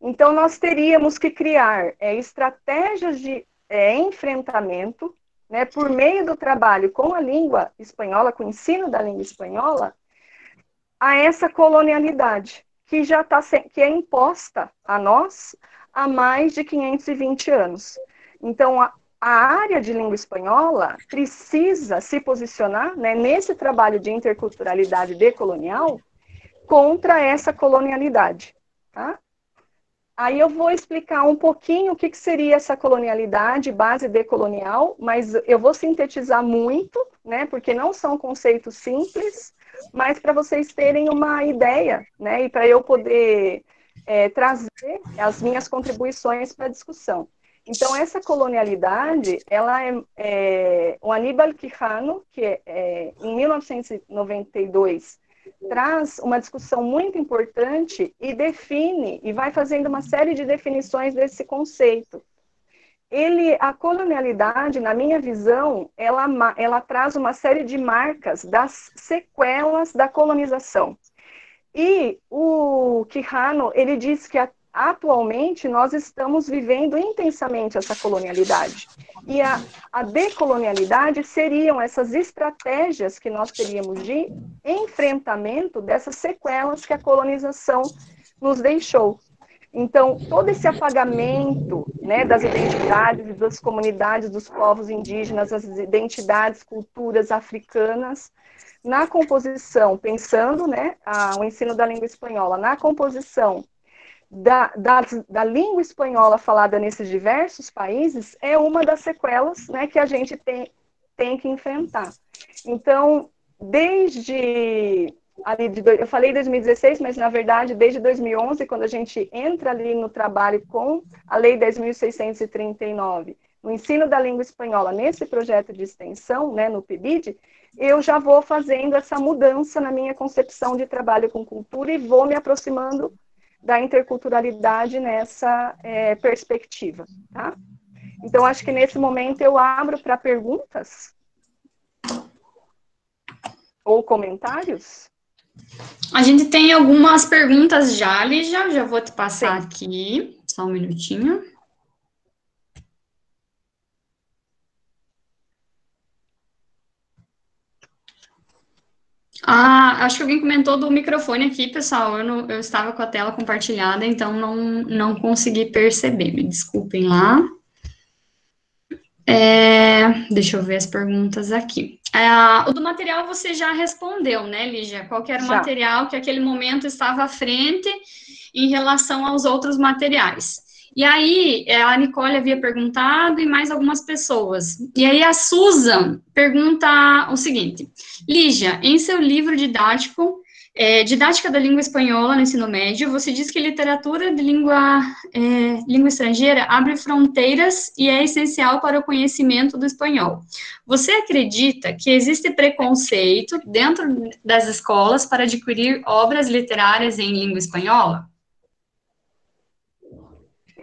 Então, nós teríamos que criar estratégias de enfrentamento, né, por meio do trabalho com a língua espanhola, com o ensino da língua espanhola, a essa colonialidade, que já que é imposta a nós há mais de 520 anos. Então, a área de língua espanhola precisa se posicionar, né, nesse trabalho de interculturalidade decolonial contra essa colonialidade. Tá? Aí eu vou explicar um pouquinho o que seria essa colonialidade, base decolonial, mas eu vou sintetizar muito, né, porque não são conceitos simples, mas para vocês terem uma ideia, né, e para eu poder trazer as minhas contribuições para a discussão. Então, essa colonialidade, ela o Aníbal Quijano, que em 1992 traz uma discussão muito importante e define, e vai fazendo uma série de definições desse conceito. A colonialidade, na minha visão, ela traz uma série de marcas das sequelas da colonização. E o Quijano, ele diz que atualmente nós estamos vivendo intensamente essa colonialidade. E a decolonialidade seriam essas estratégias que nós teríamos de enfrentamento dessas sequelas que a colonização nos deixou. Então, todo esse apagamento, né, das identidades, das comunidades, dos povos indígenas, as identidades, culturas africanas, na composição, pensando, né, o ensino da língua espanhola, na composição da língua espanhola falada nesses diversos países, é uma das sequelas, né, que a gente tem que enfrentar. Então, eu falei 2016, mas na verdade desde 2011, quando a gente entra ali no trabalho com a Lei 10.639, no ensino da língua espanhola, nesse projeto de extensão, né, no PIBID, eu já vou fazendo essa mudança na minha concepção de trabalho com cultura e vou me aproximando da interculturalidade nessa perspectiva, tá? Então, acho que nesse momento eu abro para perguntas ou comentários.
A gente tem algumas perguntas já, Lígia, já vou te passar aqui, só um minutinho. Acho que alguém comentou do microfone aqui, pessoal, eu estava com a tela compartilhada, então não consegui perceber, me desculpem lá. Deixa eu ver as perguntas aqui. O do material você já respondeu, né, Lígia? Qual que era o material que naquele momento estava à frente em relação aos outros materiais? E aí, a Nicole havia perguntado e mais algumas pessoas. E aí, a Susan pergunta o seguinte: Lígia, em seu livro didático, Didática da Língua Espanhola no Ensino Médio, você diz que literatura de língua estrangeira abre fronteiras e é essencial para o conhecimento do espanhol. Você acredita que existe preconceito dentro das escolas para adquirir obras literárias em língua espanhola?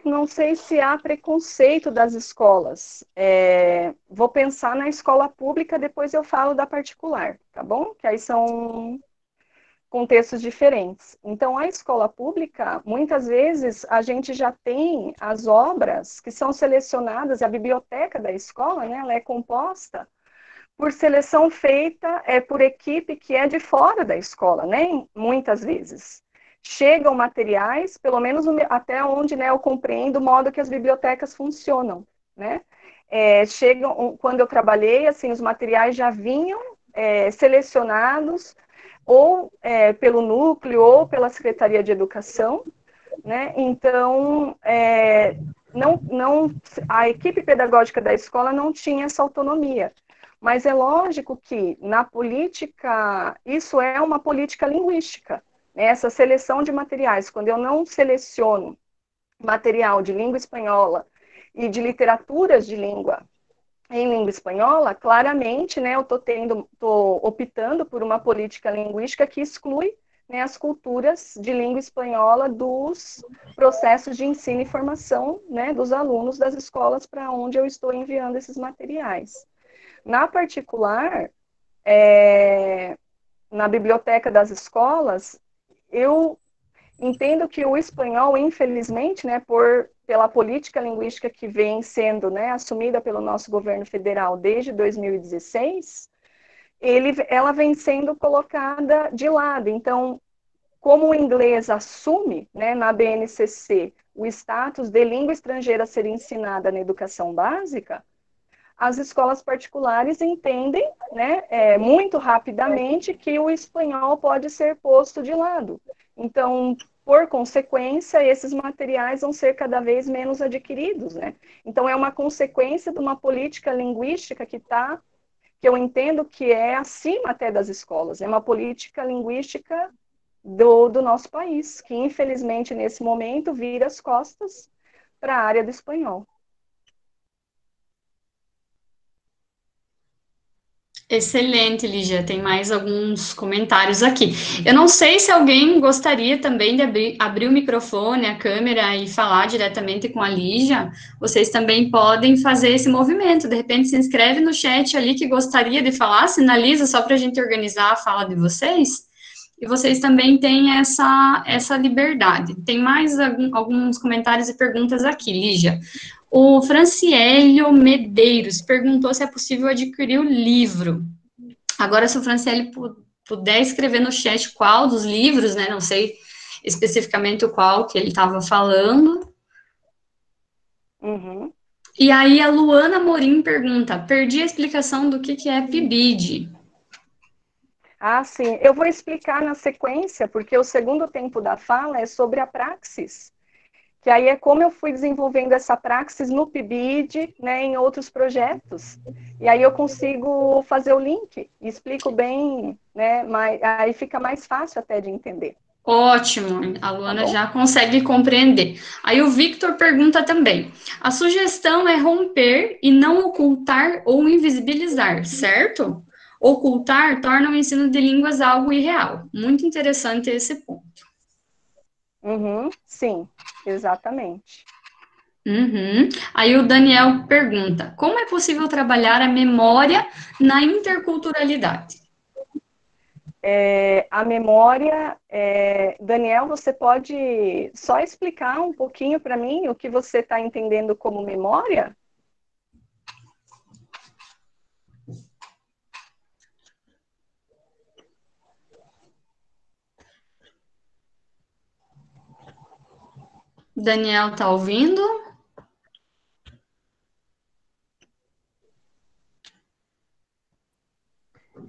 Não sei se há preconceito das escolas. Vou pensar na escola pública, depois eu falo da particular, tá bom? Que aí são contextos diferentes. Então, a escola pública, muitas vezes, a gente já tem as obras que são selecionadas, a biblioteca da escola, né, ela é composta por seleção feita por equipe que é de fora da escola, né, muitas vezes. Chegam materiais, pelo menos até onde, né, eu compreendo o modo que as bibliotecas funcionam, né? Chegam, quando eu trabalhei, assim, os materiais já vinham selecionados ou pelo núcleo ou pela Secretaria de Educação, né? Então, a equipe pedagógica da escola não tinha essa autonomia, Mas é lógico que na política, isso é uma política linguística, né? Essa seleção de materiais, quando eu não seleciono material de língua espanhola e de literaturas de língua em língua espanhola, claramente, né, eu estou optando por uma política linguística que exclui, né, as culturas de língua espanhola dos processos de ensino e formação, né, dos alunos das escolas para onde eu estou enviando esses materiais. Na particular, na biblioteca das escolas, eu entendo que o espanhol, infelizmente, né, pela política linguística que vem sendo, né, assumida pelo nosso governo federal desde 2016, ela vem sendo colocada de lado. Então, como o inglês assume, né, na BNCC, o status de língua estrangeira a ser ensinada na educação básica, as escolas particulares entendem, né, muito rapidamente que o espanhol pode ser posto de lado. Então, por consequência, esses materiais vão ser cada vez menos adquiridos, né? Então, é uma consequência de uma política linguística que eu entendo que é acima até das escolas. É uma política linguística do nosso país, que infelizmente, nesse momento, vira as costas para a área do espanhol.
Excelente, Lígia. Tem mais alguns comentários aqui. Eu não sei se alguém gostaria também de abrir o microfone, a câmera e falar diretamente com a Lígia. Vocês também podem fazer esse movimento. De repente, se inscreve no chat ali que gostaria de falar, sinaliza só para a gente organizar a fala de vocês. E vocês também têm essa liberdade. Tem mais alguns comentários e perguntas aqui, Lígia. O Franciélio Medeiros perguntou se é possível adquirir o livro. Agora, se o Franciélio puder escrever no chat qual dos livros, né? Não sei especificamente o qual que ele estava falando.
Uhum.
E aí, a Luana Morim pergunta, perdi a explicação do que é PIBID.
Ah, sim. Eu vou explicar na sequência, porque o segundo tempo da fala é sobre a praxis. Que aí é como eu fui desenvolvendo essa praxis no PIBID, né, em outros projetos. E aí eu consigo fazer o link, e explico bem, né, aí fica mais fácil até de entender.
Ótimo, a Luana já consegue compreender. Aí o Victor pergunta também, a sugestão é romper e não ocultar ou invisibilizar, certo? Ocultar torna o ensino de línguas algo irreal. Muito interessante esse ponto.
Uhum, sim, exatamente.
Uhum. Aí o Daniel pergunta, como é possível trabalhar a memória na interculturalidade?
A memória, Daniel, você pode só explicar um pouquinho para mim o que você está entendendo como memória?
Daniel, tá ouvindo?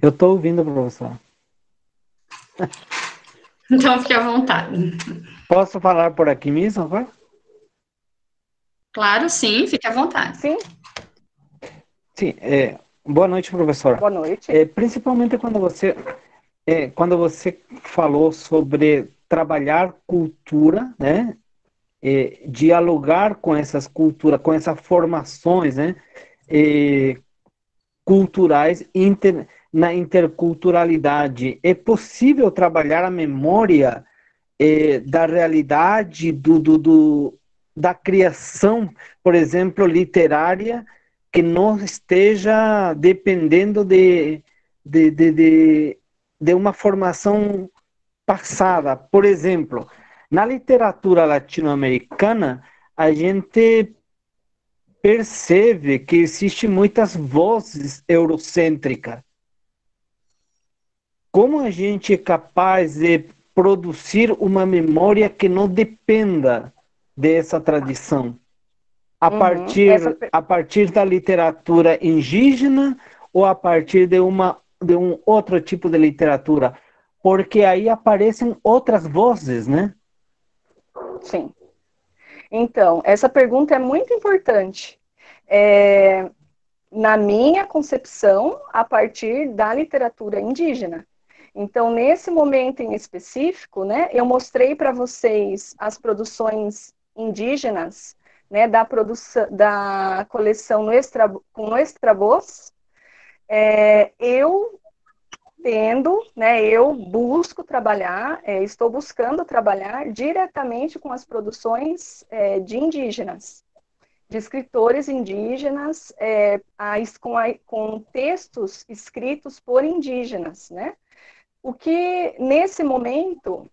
Eu estou ouvindo, professor.
Então, fique à vontade.
Posso falar por aqui mesmo agora?
Claro, sim, fique à vontade.
Sim.
Sim, boa noite, professora.
Boa noite.
Principalmente quando você falou sobre trabalhar cultura, né? Dialogar com essas culturas, com essas formações, né? Culturais na interculturalidade. É possível trabalhar a memória da realidade da criação, por exemplo, literária, que não esteja dependendo de uma formação passada. Por exemplo, na literatura latino-americana, a gente percebe que existem muitas vozes eurocêntricas. Como a gente é capaz de produzir uma memória que não dependa dessa tradição? A partir da literatura indígena ou a partir de um outro tipo de literatura? Porque aí aparecem outras vozes, né?
Sim. Então, essa pergunta é muito importante. na minha concepção, a partir da literatura indígena. Então, nesse momento em específico, né, eu mostrei para vocês as produções indígenas, né, da coleção Nuestra Voz. Eu busco trabalhar, estou buscando trabalhar diretamente com as produções de indígenas, de escritores indígenas, com textos escritos por indígenas, né? O que, nesse momento,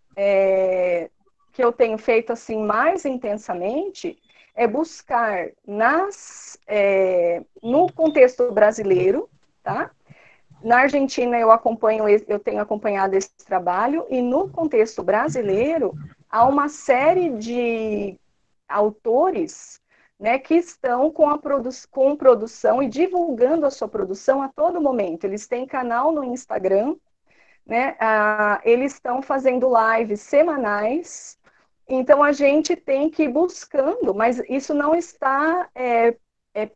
que eu tenho feito assim mais intensamente, é buscar no contexto brasileiro, tá? Na Argentina eu tenho acompanhado esse trabalho, e no contexto brasileiro há uma série de autores, né, que estão com produção e divulgando a sua produção a todo momento. Eles têm canal no Instagram, né, eles estão fazendo lives semanais, então a gente tem que ir buscando, mas isso não está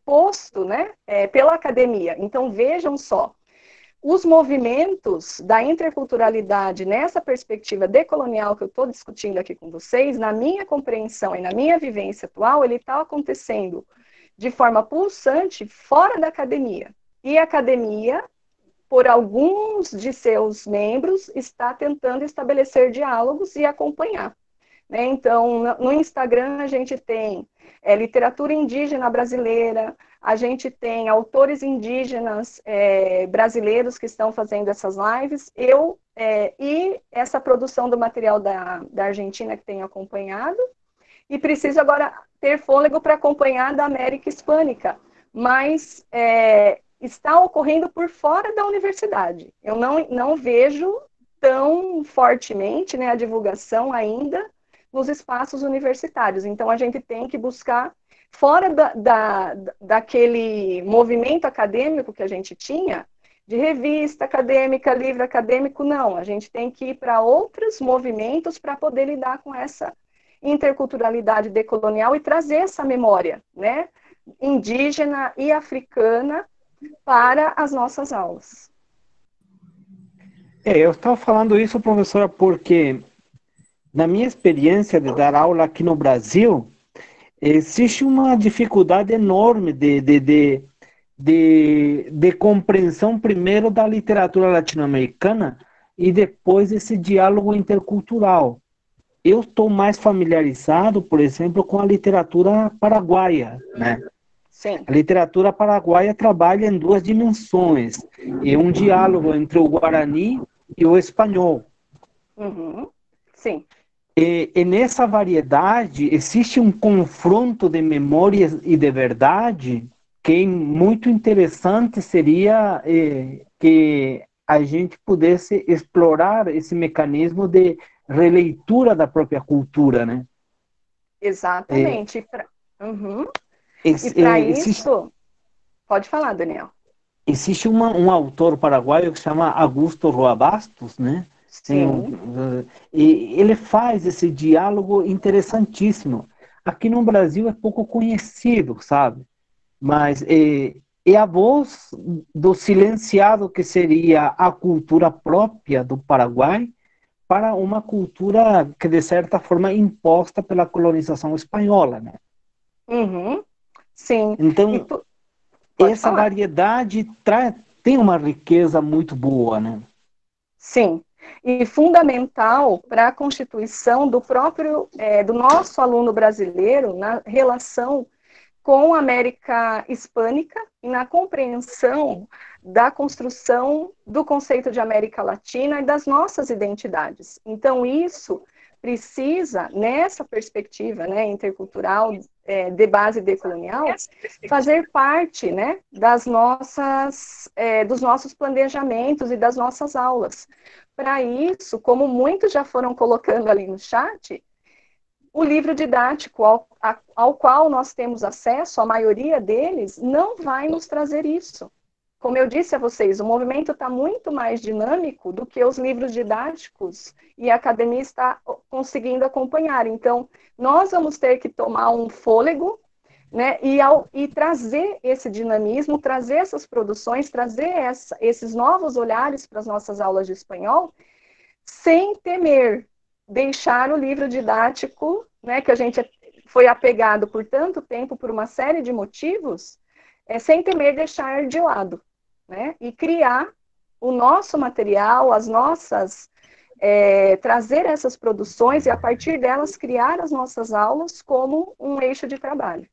posto, né, pela academia. Então vejam só, os movimentos da interculturalidade nessa perspectiva decolonial que eu estou discutindo aqui com vocês, na minha compreensão e na minha vivência atual, ele está acontecendo de forma pulsante fora da academia. E a academia, por alguns de seus membros, está tentando estabelecer diálogos e acompanhar, né? Então, no Instagram a gente tem literatura indígena brasileira, a gente tem autores indígenas brasileiros que estão fazendo essas lives, e essa produção do material da Argentina que tenho acompanhado, e preciso agora ter fôlego para acompanhar da América Hispânica, mas está ocorrendo por fora da universidade. Eu não vejo tão fortemente, né, a divulgação ainda nos espaços universitários. Então, a gente tem que buscar, fora daquele movimento acadêmico que a gente tinha, de revista acadêmica, livro acadêmico, não. A gente tem que ir para outros movimentos para poder lidar com essa interculturalidade decolonial e trazer essa memória, né, indígena e africana para as nossas aulas.
Eu estava falando isso, professora, porque na minha experiência de dar aula aqui no Brasil, existe uma dificuldade enorme de compreensão, primeiro, da literatura latino-americana e depois esse diálogo intercultural. Eu estou mais familiarizado, por exemplo, com a literatura paraguaia, né?
Sim.
A literatura paraguaia trabalha em duas dimensões. É um diálogo entre o Guarani e o espanhol.
Uhum. Sim.
E nessa variedade existe um confronto de memórias e de verdade que muito interessante seria que a gente pudesse explorar esse mecanismo de releitura da própria cultura, né?
Exatamente. Uhum. E para isso... Pode falar, Daniel.
Existe um autor paraguaio que se chama Augusto Roa Bastos, né?
Sim.
E ele faz esse diálogo interessantíssimo. Aqui no Brasil é pouco conhecido, sabe? Mas é a voz do silenciado que seria a cultura própria do Paraguai para uma cultura que, de certa forma, é imposta pela colonização espanhola, né?
Uhum. Sim.
Então, essa variedade tem uma riqueza muito boa, né?
Sim. E fundamental para a constituição do nosso aluno brasileiro na relação com a América Hispânica e na compreensão da construção do conceito de América Latina e das nossas identidades. Então, isso precisa, nessa perspectiva, né, intercultural, de base decolonial, fazer parte, né, dos nossos planejamentos e das nossas aulas. Para isso, como muitos já foram colocando ali no chat, o livro didático ao qual nós temos acesso, a maioria deles, não vai nos trazer isso. Como eu disse a vocês, o movimento está muito mais dinâmico do que os livros didáticos e a academia está conseguindo acompanhar. Então, nós vamos ter que tomar um fôlego né? E trazer esse dinamismo, trazer essas produções, trazer esses novos olhares para as nossas aulas de espanhol, sem temer deixar o livro didático, né, que a gente foi apegado por tanto tempo por uma série de motivos, sem temer deixar de lado, né? E criar o nosso material, as nossas, trazer essas produções e a partir delas criar as nossas aulas como um eixo de trabalho.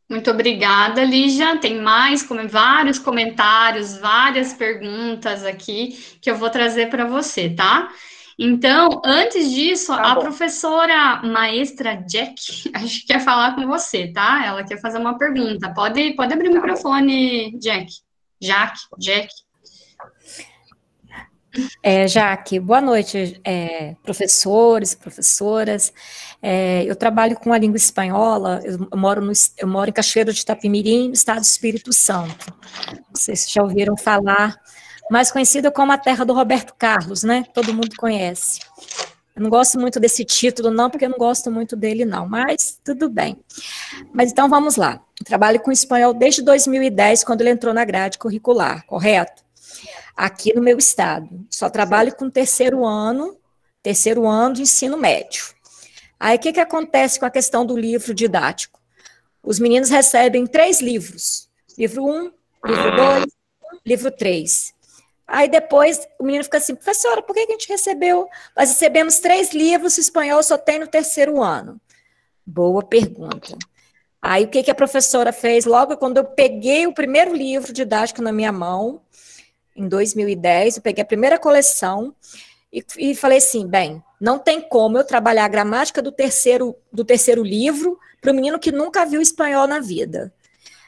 Muito obrigada, Lígia. Tem vários comentários, várias perguntas aqui que eu vou trazer para você, tá? Então, antes disso, a professora maestra Jack, acho que quer falar com você, tá? Ela quer fazer uma pergunta. Pode abrir o microfone, Jack. Jack.
Jaque, boa noite, professores, professoras. Eu trabalho com a língua espanhola, eu moro em Cachoeiro de Itapemirim, no estado do Espírito Santo. Vocês já ouviram falar, mais conhecida como a terra do Roberto Carlos, né? Todo mundo conhece. Eu não gosto muito desse título, não, porque eu não gosto muito dele, não, mas tudo bem. Mas então, vamos lá. Eu trabalho com espanhol desde 2010, quando ele entrou na grade curricular, correto? Aqui no meu estado. Só trabalho com terceiro ano de ensino médio. Aí, o que acontece com a questão do livro didático? Os meninos recebem 3 livros. Livro 1, livro 2, livro 3. Aí, depois, o menino fica assim, professora, por que a gente recebeu? Nós recebemos 3 livros, o espanhol só tem no terceiro ano. Boa pergunta. Aí, o que a professora fez? Logo quando eu peguei o primeiro livro didático na minha mão, em 2010, eu peguei a primeira coleção e falei assim, bem, não tem como eu trabalhar a gramática do terceiro livro para o menino que nunca viu espanhol na vida.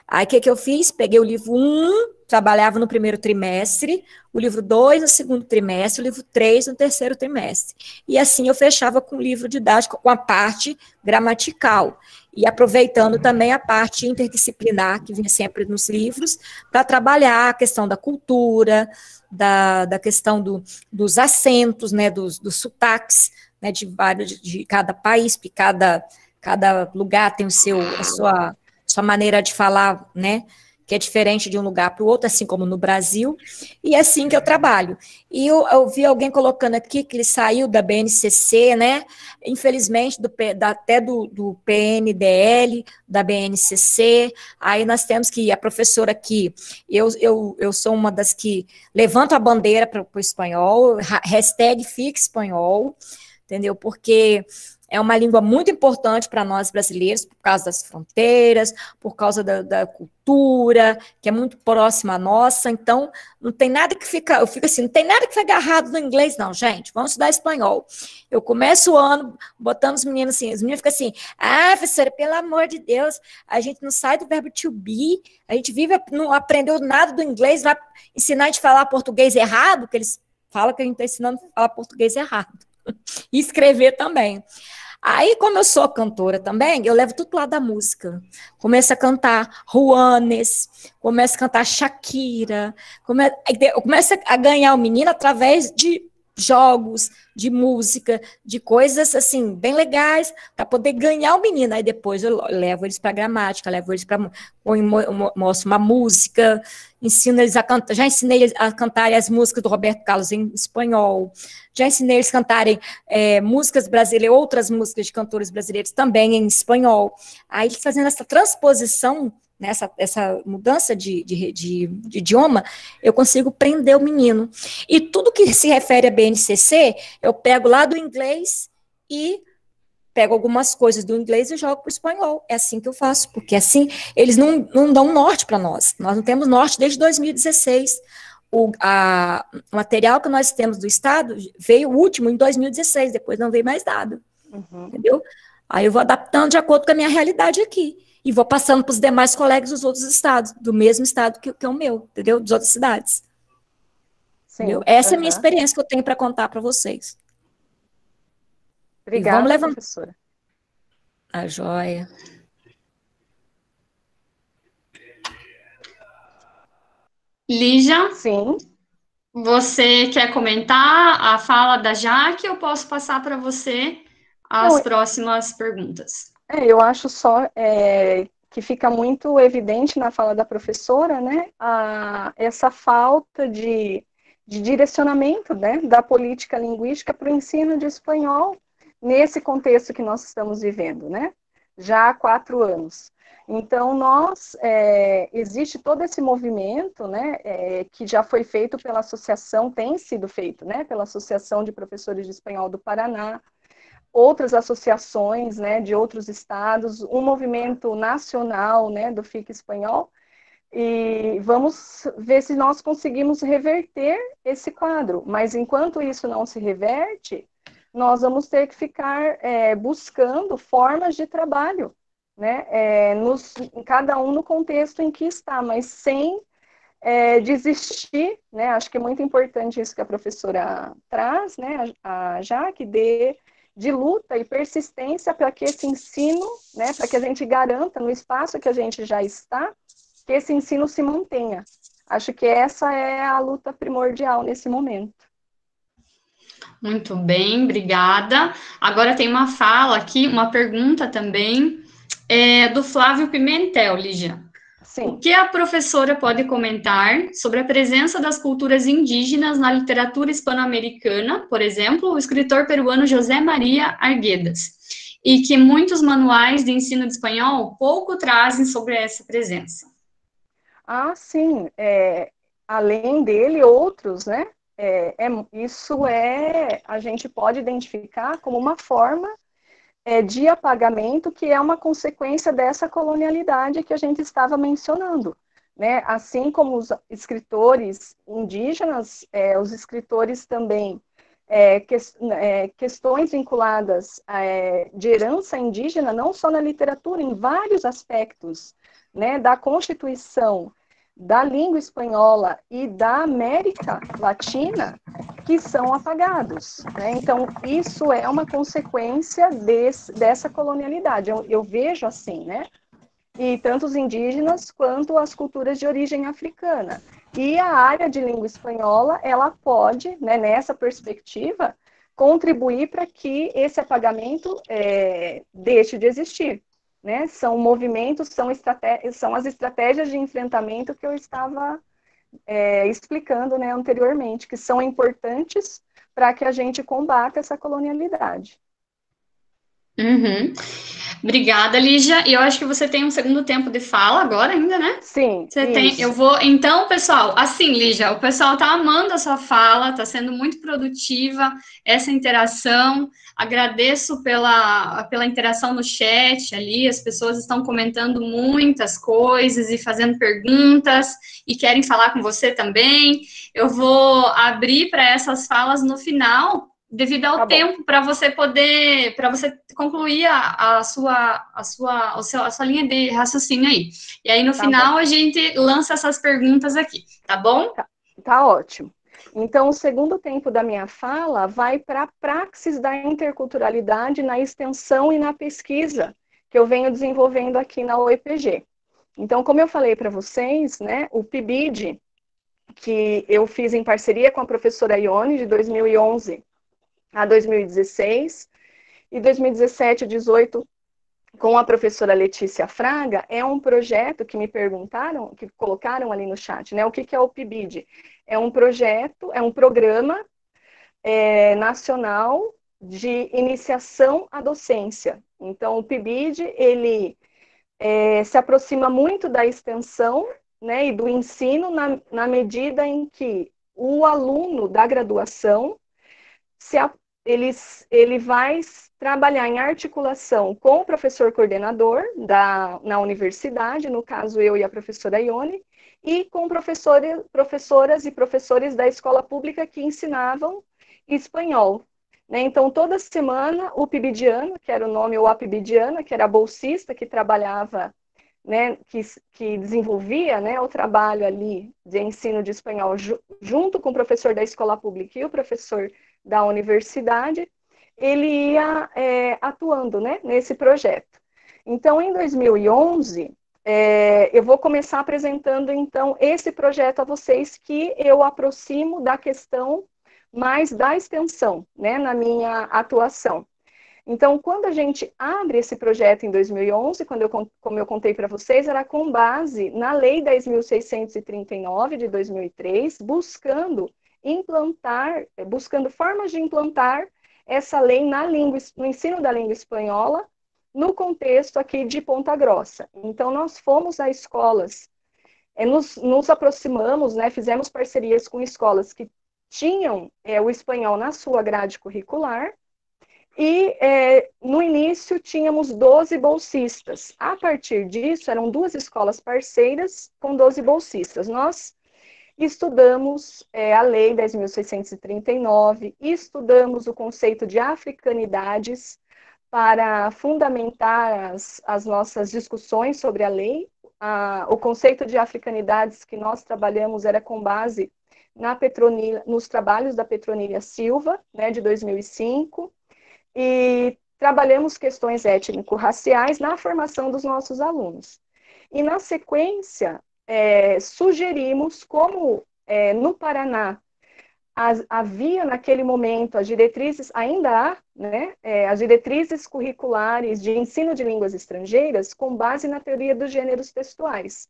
Aí, o que eu fiz? Peguei o livro 1, trabalhava no primeiro trimestre, o livro 2 no segundo trimestre, o livro 3 no terceiro trimestre. E assim eu fechava com o livro didático, com a parte gramatical. E aproveitando também a parte interdisciplinar, que vinha sempre nos livros, para trabalhar a questão da cultura, da questão dos acentos, né, dos sotaques, né, de cada país, porque cada lugar tem a sua maneira de falar, né, que é diferente de um lugar para o outro, assim como no Brasil, e é assim que eu trabalho. E eu vi alguém colocando aqui que ele saiu da BNCC, né, infelizmente, até do PNDL, da BNCC, aí nós temos que, a professora aqui, eu sou uma das que levanto a bandeira para o espanhol, hashtag Fique Espanhol, entendeu, porque é uma língua muito importante para nós brasileiros, por causa das fronteiras, por causa da cultura, que é muito próxima à nossa, então não tem nada que fica, eu fico assim, não tem nada que fica agarrado no inglês, não, gente, vamos estudar espanhol. Eu começo o ano botando os meninos assim, os meninos ficam assim, professora, pelo amor de Deus, a gente não sai do verbo to be, a gente não aprendeu nada do inglês, vai ensinar a gente a falar português errado, que eles falam que a gente está ensinando a falar português errado. E escrever também. Aí, como eu sou cantora também, eu levo tudo pro lado da música. Começo a cantar Juanes, começo a cantar Shakira, eu começo a ganhar o menino através de jogos, de música, de coisas assim, bem legais, para poder ganhar o menino. Aí depois eu levo eles para gramática, levo eles para. Mostro uma música, ensino eles a cantar, já ensinei eles a cantarem as músicas do Roberto Carlos em espanhol, já ensinei eles a cantarem músicas brasileiras, outras músicas de cantores brasileiros também em espanhol. Aí eles fazendo essa transposição, né, essa mudança de idioma, eu consigo prender o menino. E tudo que se refere a BNCC, eu pego lá do inglês e pego algumas coisas do inglês e jogo para o espanhol. É assim que eu faço, porque assim eles não dão norte para nós. Nós não temos norte desde 2016. O material que nós temos do Estado veio o último em 2016, depois não veio mais nada. Entendeu? Aí eu vou adaptando de acordo com a minha realidade aqui. E vou passando para os demais colegas dos outros estados, do mesmo estado que é o meu, entendeu? Das outras cidades. Sim, essa é a minha experiência que eu tenho para contar para vocês.
Obrigada, vamos levar... professora.
A joia.
Lígia?
Sim.
Você quer comentar a fala da Jaque ou posso passar para você as próximas perguntas.
Eu acho só que fica muito evidente na fala da professora, né, essa falta de direcionamento, né, da política linguística para o ensino de espanhol nesse contexto que nós estamos vivendo, né, já há 4 anos. Então, existe todo esse movimento, né, que já foi feito pela associação, tem sido feito, né, pela Associação de Professores de Espanhol do Paraná, outras associações, né, de outros estados, um movimento nacional, né, do FIC Espanhol, e vamos ver se nós conseguimos reverter esse quadro. Mas enquanto isso não se reverte, nós vamos ter que ficar buscando formas de trabalho, né, cada um no contexto em que está, mas sem desistir, né, acho que é muito importante isso que a professora traz, né, a Jaque, de luta e persistência para que esse ensino, né, para que a gente garanta no espaço que a gente já está, que esse ensino se mantenha. Acho que essa é a luta primordial nesse momento.
Muito bem, obrigada. Agora tem uma fala aqui, uma pergunta também, do Flávio Pimentel, Lígia.
Sim.
O que a professora pode comentar sobre a presença das culturas indígenas na literatura hispano-americana, por exemplo, o escritor peruano José Maria Arguedas, e que muitos manuais de ensino de espanhol pouco trazem sobre essa presença?
Sim. Além dele, outros, né? A gente pode identificar como uma forma de apagamento, que é uma consequência dessa colonialidade que a gente estava mencionando, né? Assim como os escritores indígenas, os escritores também, questões vinculadas de herança indígena, não só na literatura, em vários aspectos, né, da Constituição, da língua espanhola e da América Latina, que são apagados, né? Então, isso é uma consequência dessa colonialidade. Eu vejo assim, né? E tanto os indígenas quanto as culturas de origem africana. E a área de língua espanhola, ela pode, né, nessa perspectiva, contribuir para que esse apagamento deixe de existir. Né? São movimentos, são as estratégias de enfrentamento que eu estava explicando, né, anteriormente, que são importantes para que a gente combata essa colonialidade.
Uhum. Obrigada, Lígia. E eu acho que você tem um segundo tempo de fala agora ainda, né?
Sim.
Você tem. Então, pessoal, assim, Lígia, o pessoal tá amando a sua fala, tá sendo muito produtiva essa interação. Agradeço pela interação no chat ali, as pessoas estão comentando muitas coisas e fazendo perguntas e querem falar com você também. Eu vou abrir para essas falas no final, devido ao tempo, para você concluir a sua linha de raciocínio aí. E aí, no final, a gente lança essas perguntas aqui, tá bom?
Tá ótimo. Então, o segundo tempo da minha fala vai para a praxis da interculturalidade na extensão e na pesquisa que eu venho desenvolvendo aqui na UEPG. Então, como eu falei para vocês, né, o PIBID, que eu fiz em parceria com a professora Ione, de 2011 a 2016, e 2017 e 2018 com a professora Letícia Fraga, é um projeto que me perguntaram, que colocaram ali no chat, né? O que é o PIBID? É um projeto, é um programa nacional de iniciação à docência. Então, o PIBID, ele se aproxima muito da extensão, né, e do ensino na medida em que o aluno da graduação ele vai trabalhar em articulação com o professor coordenador na universidade, no caso eu e a professora Ione, e com professoras e professores da escola pública que ensinavam espanhol. Né? Então, toda semana, o PIBIdiano, que era o nome, ou a PIBIdiana, que era a bolsista que trabalhava, né, que desenvolvia, né, o trabalho ali de ensino de espanhol junto com o professor da escola pública e o professor da universidade, ele ia atuando, né, nesse projeto. Então, em 2011, eu vou começar apresentando, então, esse projeto a vocês, que eu aproximo da questão mais da extensão, né, na minha atuação. Então, quando a gente abre esse projeto em 2011, como eu contei para vocês, era com base na Lei 10.639 de 2003, buscando formas de implantar essa lei no ensino da língua espanhola, no contexto aqui de Ponta Grossa. Então, nós fomos a escolas, nos aproximamos, né, fizemos parcerias com escolas que tinham o espanhol na sua grade curricular, e no início tínhamos 12 bolsistas. A partir disso, eram 2 escolas parceiras com 12 bolsistas. Nós estudamos a Lei 10.639, estudamos o conceito de africanidades para fundamentar as nossas discussões sobre a lei. O conceito de africanidades que nós trabalhamos era com base nos trabalhos da Petronília Silva, né, de 2005, e trabalhamos questões étnico-raciais na formação dos nossos alunos. E, na sequência, sugerimos, como no Paraná havia naquele momento as diretrizes, ainda há, né, as diretrizes curriculares de ensino de línguas estrangeiras com base na teoria dos gêneros textuais.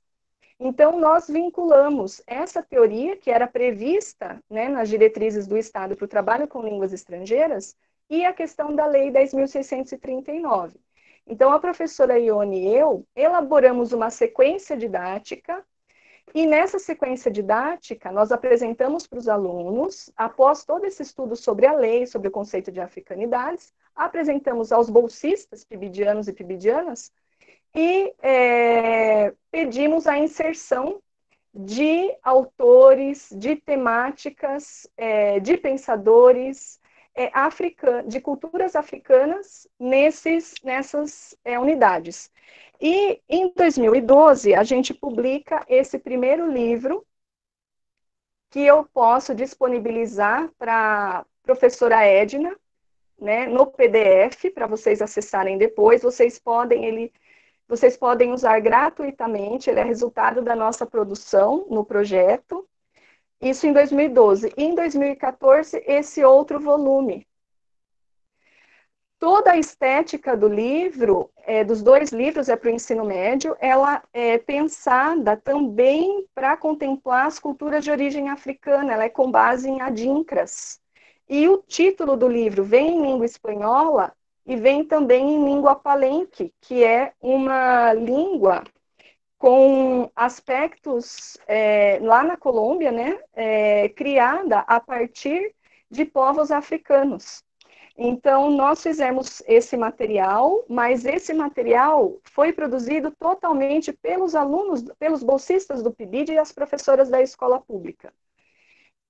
Então, nós vinculamos essa teoria, que era prevista, né, nas diretrizes do Estado para o trabalho com línguas estrangeiras, e a questão da Lei 10.639. Então, a professora Ione e eu elaboramos uma sequência didática, e nessa sequência didática, nós apresentamos para os alunos, após todo esse estudo sobre a lei, sobre o conceito de africanidades, apresentamos aos bolsistas pibidianos e pibidianas, e pedimos a inserção de autores, de temáticas, de pensadores, de culturas africanas nessas unidades. E em 2012 a gente publica esse primeiro livro, que eu posso disponibilizar para a professora Edna, né, no PDF, para vocês acessarem depois. Vocês podem usar gratuitamente, ele é resultado da nossa produção no projeto. Isso em 2012. E em 2014, esse outro volume. Toda a estética do livro, dos 2 livros, para o ensino médio, ela é pensada também para contemplar as culturas de origem africana, ela é com base em adinkras. E o título do livro vem em língua espanhola e vem também em língua palenque, que é uma língua com aspectos, lá na Colômbia, né, criada a partir de povos africanos. Então, nós fizemos esse material, mas esse material foi produzido totalmente pelos alunos, pelos bolsistas do PIBID e as professoras da escola pública.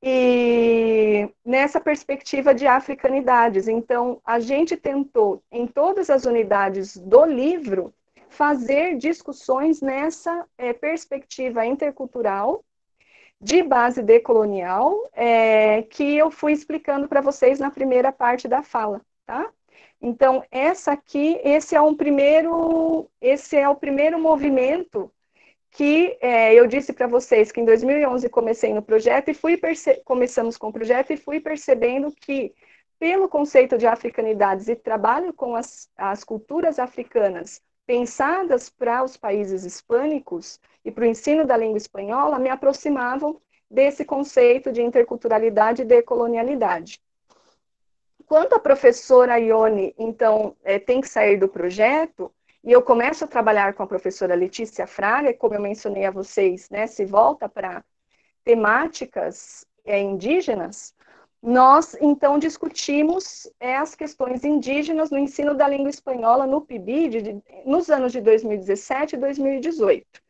E nessa perspectiva de africanidades. Então, a gente tentou, em todas as unidades do livro, fazer discussões nessa perspectiva intercultural, de base decolonial, que eu fui explicando para vocês na primeira parte da fala, tá? Então, esse é o primeiro movimento que eu disse para vocês que em 2011 comecei no projeto começamos com o projeto e fui percebendo que, pelo conceito de africanidades e trabalho com as culturas africanas pensadas para os países hispânicos e para o ensino da língua espanhola, me aproximavam desse conceito de interculturalidade e decolonialidade. Quando a professora Ione, então, tem que sair do projeto, e eu começo a trabalhar com a professora Letícia Fraga, como eu mencionei a vocês, né, se volta para temáticas indígenas, nós, então, discutimos as questões indígenas no ensino da língua espanhola no PIBID, nos anos de 2017 e 2018.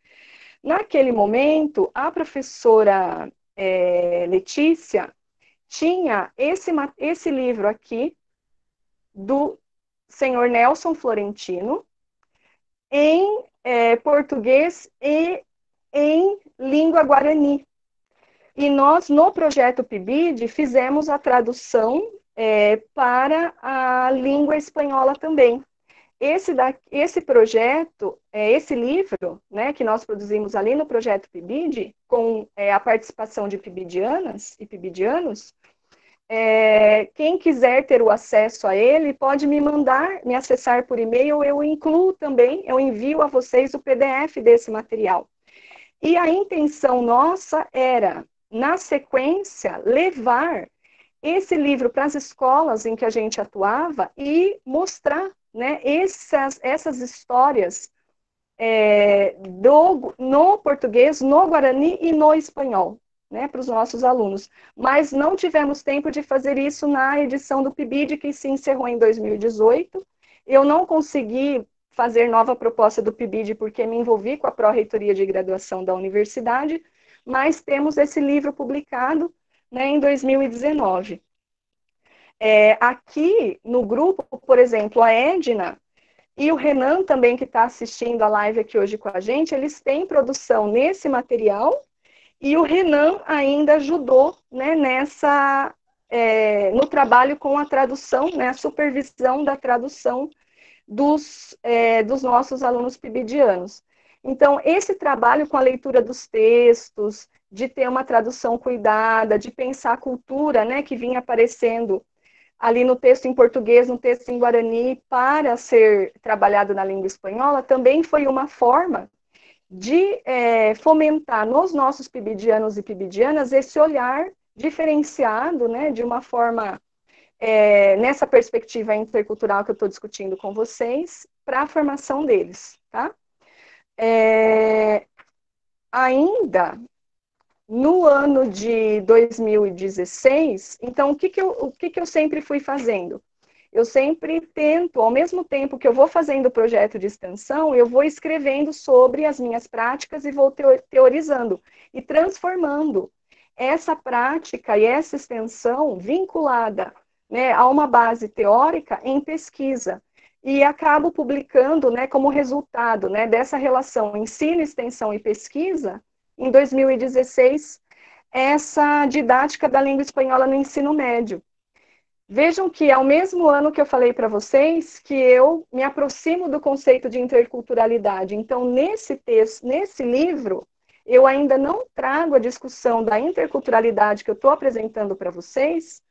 Naquele momento, a professora Letícia tinha esse livro aqui, do senhor Nelson Florentino, em português e em língua guarani. E nós, no projeto PIBID, fizemos a tradução para a língua espanhola também. Esse projeto, esse livro, né, que nós produzimos ali no projeto PIBID, com a participação de pibidianas e pibidianos, quem quiser ter o acesso a ele, pode me mandar, me acessar por e-mail, eu incluo também, eu envio a vocês o PDF desse material. E a intenção nossa era, na sequência, levar esse livro para as escolas em que a gente atuava e mostrar, né, essas histórias no português, no guarani e no espanhol, né, para os nossos alunos. Mas não tivemos tempo de fazer isso na edição do PIBID, que se encerrou em 2018. Eu não consegui fazer nova proposta do PIBID porque me envolvi com a Pró-Reitoria de Graduação da universidade, mas temos esse livro publicado, né, em 2019. Aqui no grupo, por exemplo, a Edna e o Renan também, que está assistindo a live aqui hoje com a gente, eles têm produção nesse material, e o Renan ainda ajudou, né, no trabalho com a tradução, né, a supervisão da tradução dos nossos alunos pibidianos. Então, esse trabalho com a leitura dos textos, de ter uma tradução cuidada, de pensar a cultura, né, que vinha aparecendo ali no texto em português, no texto em guarani, para ser trabalhado na língua espanhola, também foi uma forma de fomentar nos nossos pibidianos e pibidianas esse olhar diferenciado, né, de uma forma, nessa perspectiva intercultural que eu estou discutindo com vocês, para a formação deles, tá? Ainda no ano de 2016, então, o que eu sempre fui fazendo? Eu sempre tento, ao mesmo tempo que eu vou fazendo o projeto de extensão, eu vou escrevendo sobre as minhas práticas e vou teorizando e transformando essa prática e essa extensão vinculada, né, a uma base teórica em pesquisa. E acabo publicando, né, como resultado, né, dessa relação ensino, extensão e pesquisa, em 2016, essa didática da língua espanhola no ensino médio. Vejam que é o mesmo ano que eu falei para vocês que eu me aproximo do conceito de interculturalidade. Então, nesse livro, eu ainda não trago a discussão da interculturalidade que eu estou apresentando para vocês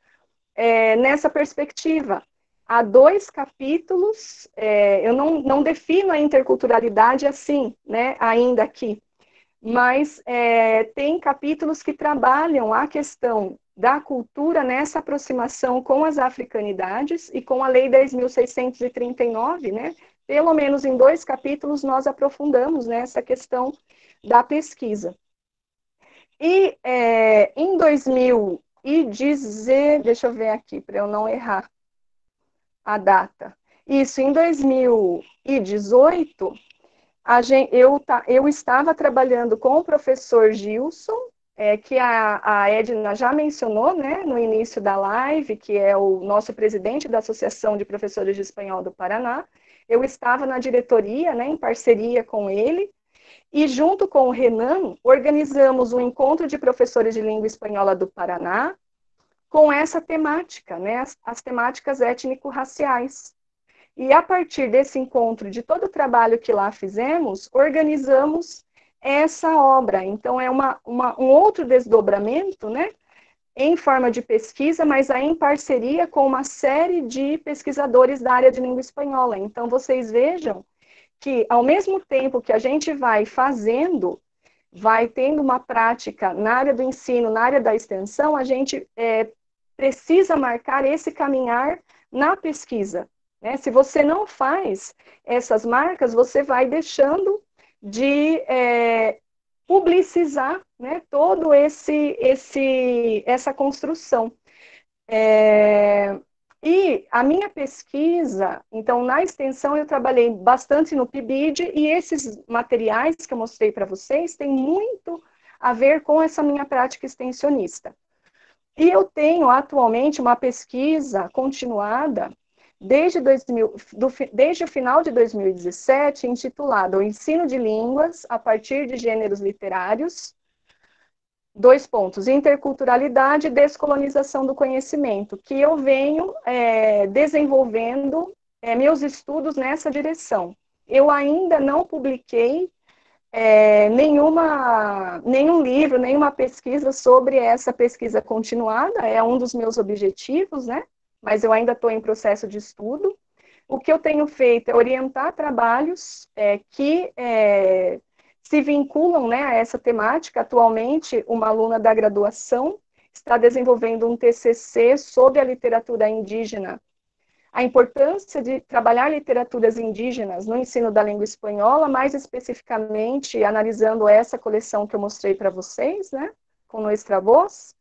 nessa perspectiva. Há 2 capítulos, eu não defino a interculturalidade assim, né, ainda aqui, mas tem capítulos que trabalham a questão da cultura nessa aproximação com as africanidades e com a Lei 10.639, né? Pelo menos em 2 capítulos nós aprofundamos nessa questão da pesquisa. E em 2010, deixa eu ver aqui para eu não errar a data. Isso, em 2018, eu estava trabalhando com o professor Gilson, que a Edna já mencionou, né, no início da live, que é o nosso presidente da Associação de Professores de Espanhol do Paraná. Eu estava na diretoria, né, em parceria com ele, e junto com o Renan, organizamos um encontro de professores de língua espanhola do Paraná, com essa temática, né, as temáticas étnico-raciais. E a partir desse encontro, de todo o trabalho que lá fizemos, organizamos essa obra. Então, é um outro desdobramento, né, em forma de pesquisa, mas aí em parceria com uma série de pesquisadores da área de língua espanhola. Então, vocês vejam que, ao mesmo tempo que a gente vai fazendo, vai tendo uma prática na área do ensino, na área da extensão, a gente precisa marcar esse caminhar na pesquisa. Né? Se você não faz essas marcas, você vai deixando de publicizar, né, todo essa construção. E a minha pesquisa, então, na extensão, eu trabalhei bastante no PIBID, e esses materiais que eu mostrei para vocês têm muito a ver com essa minha prática extensionista. E eu tenho, atualmente, uma pesquisa continuada, desde o final de 2017, intitulada O Ensino de Línguas a partir de Gêneros Literários, : interculturalidade e descolonização do conhecimento, que eu venho desenvolvendo meus estudos nessa direção. Eu ainda não publiquei nenhum livro, nenhuma pesquisa sobre essa pesquisa continuada, é um dos meus objetivos, né? Mas eu ainda estou em processo de estudo. O que eu tenho feito é orientar trabalhos que se vinculam, né, a essa temática. Atualmente, uma aluna da graduação está desenvolvendo um TCC sobre a literatura indígena, a importância de trabalhar literaturas indígenas no ensino da língua espanhola, mais especificamente analisando essa coleção que eu mostrei para vocês, né, com Nuestra Voz.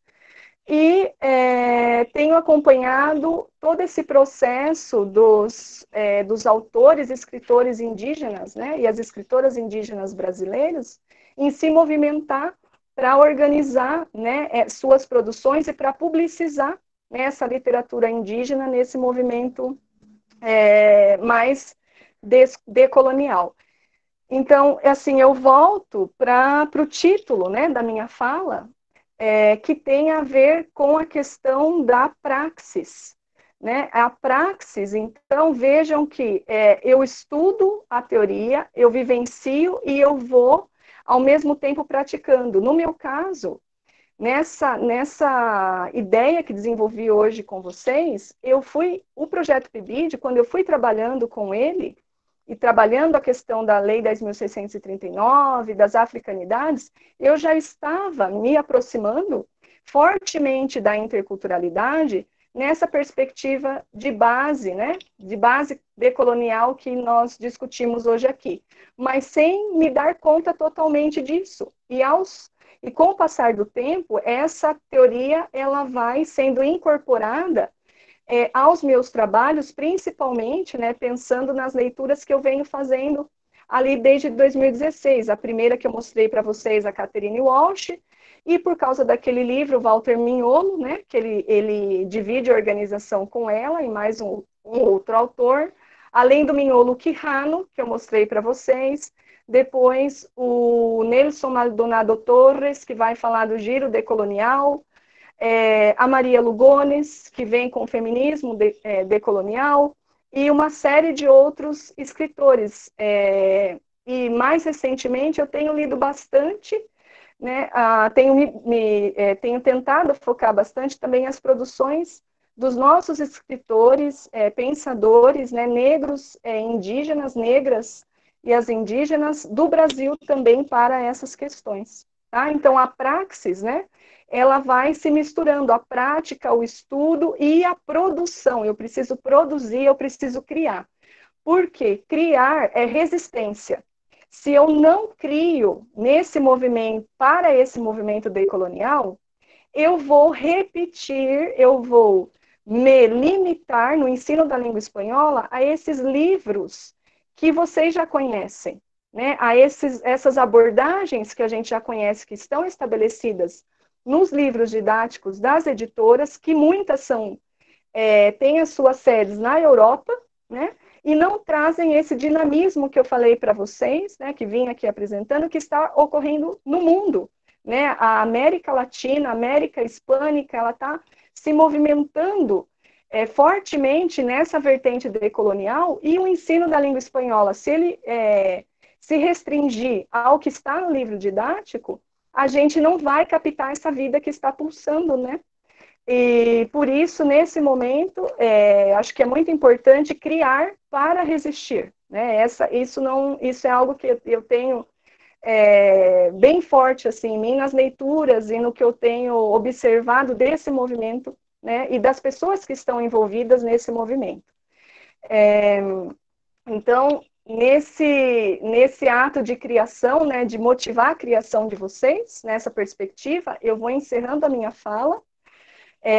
E tenho acompanhado todo esse processo dos autores e escritores indígenas, né, e as escritoras indígenas brasileiras, em se movimentar para organizar, né, suas produções e para publicizar, né, essa literatura indígena nesse movimento mais decolonial. Então, assim, eu volto para o título, né, da minha fala, que tem a ver com a questão da praxis, né? A praxis, então, vejam que eu estudo a teoria, eu vivencio e eu vou, ao mesmo tempo, praticando. No meu caso, nessa ideia que desenvolvi hoje com vocês, o projeto PIBID, quando eu fui trabalhando com ele, e trabalhando a questão da Lei 10.639, das africanidades, eu já estava me aproximando fortemente da interculturalidade nessa perspectiva de base, né, de base decolonial que nós discutimos hoje aqui, mas sem me dar conta totalmente disso. E com o passar do tempo, essa teoria ela vai sendo incorporada aos meus trabalhos, principalmente, né, pensando nas leituras que eu venho fazendo ali desde 2016. A primeira que eu mostrei para vocês, a Catherine Walsh, e por causa daquele livro, Walter Mignolo, né, que ele divide a organização com ela e mais um outro autor, além do Mignolo Quijano, que eu mostrei para vocês, depois o Nelson Maldonado Torres, que vai falar do giro decolonial, a Maria Lugones, que vem com o feminismo decolonial, e uma série de outros escritores. E mais recentemente eu tenho lido bastante, né, tenho tentado focar bastante também as produções dos nossos escritores, pensadores, né, negros, indígenas, negras e as indígenas do Brasil também para essas questões. Tá? Então, a praxis, né, ela vai se misturando, a prática, o estudo e a produção. Eu preciso produzir, eu preciso criar. Porque criar é resistência. Se eu não crio nesse movimento, para esse movimento decolonial, eu vou repetir, eu vou me limitar no ensino da língua espanhola a esses livros que vocês já conhecem, né? A essas abordagens que a gente já conhece, que estão estabelecidas nos livros didáticos das editoras, que muitas têm as suas sedes na Europa, né? E não trazem esse dinamismo que eu falei para vocês, né? Que vim aqui apresentando, que está ocorrendo no mundo, né? A América Latina, a América Hispânica, ela está se movimentando fortemente nessa vertente decolonial, e o ensino da língua espanhola, se ele se restringir ao que está no livro didático, a gente não vai captar essa vida que está pulsando, né? E por isso, nesse momento, acho que é muito importante criar para resistir, né? Isso é algo que eu tenho bem forte assim, em mim, nas leituras e no que eu tenho observado desse movimento, né? E das pessoas que estão envolvidas nesse movimento. Então, nesse ato de criação, né, de motivar a criação de vocês, nessa perspectiva, eu vou encerrando a minha fala.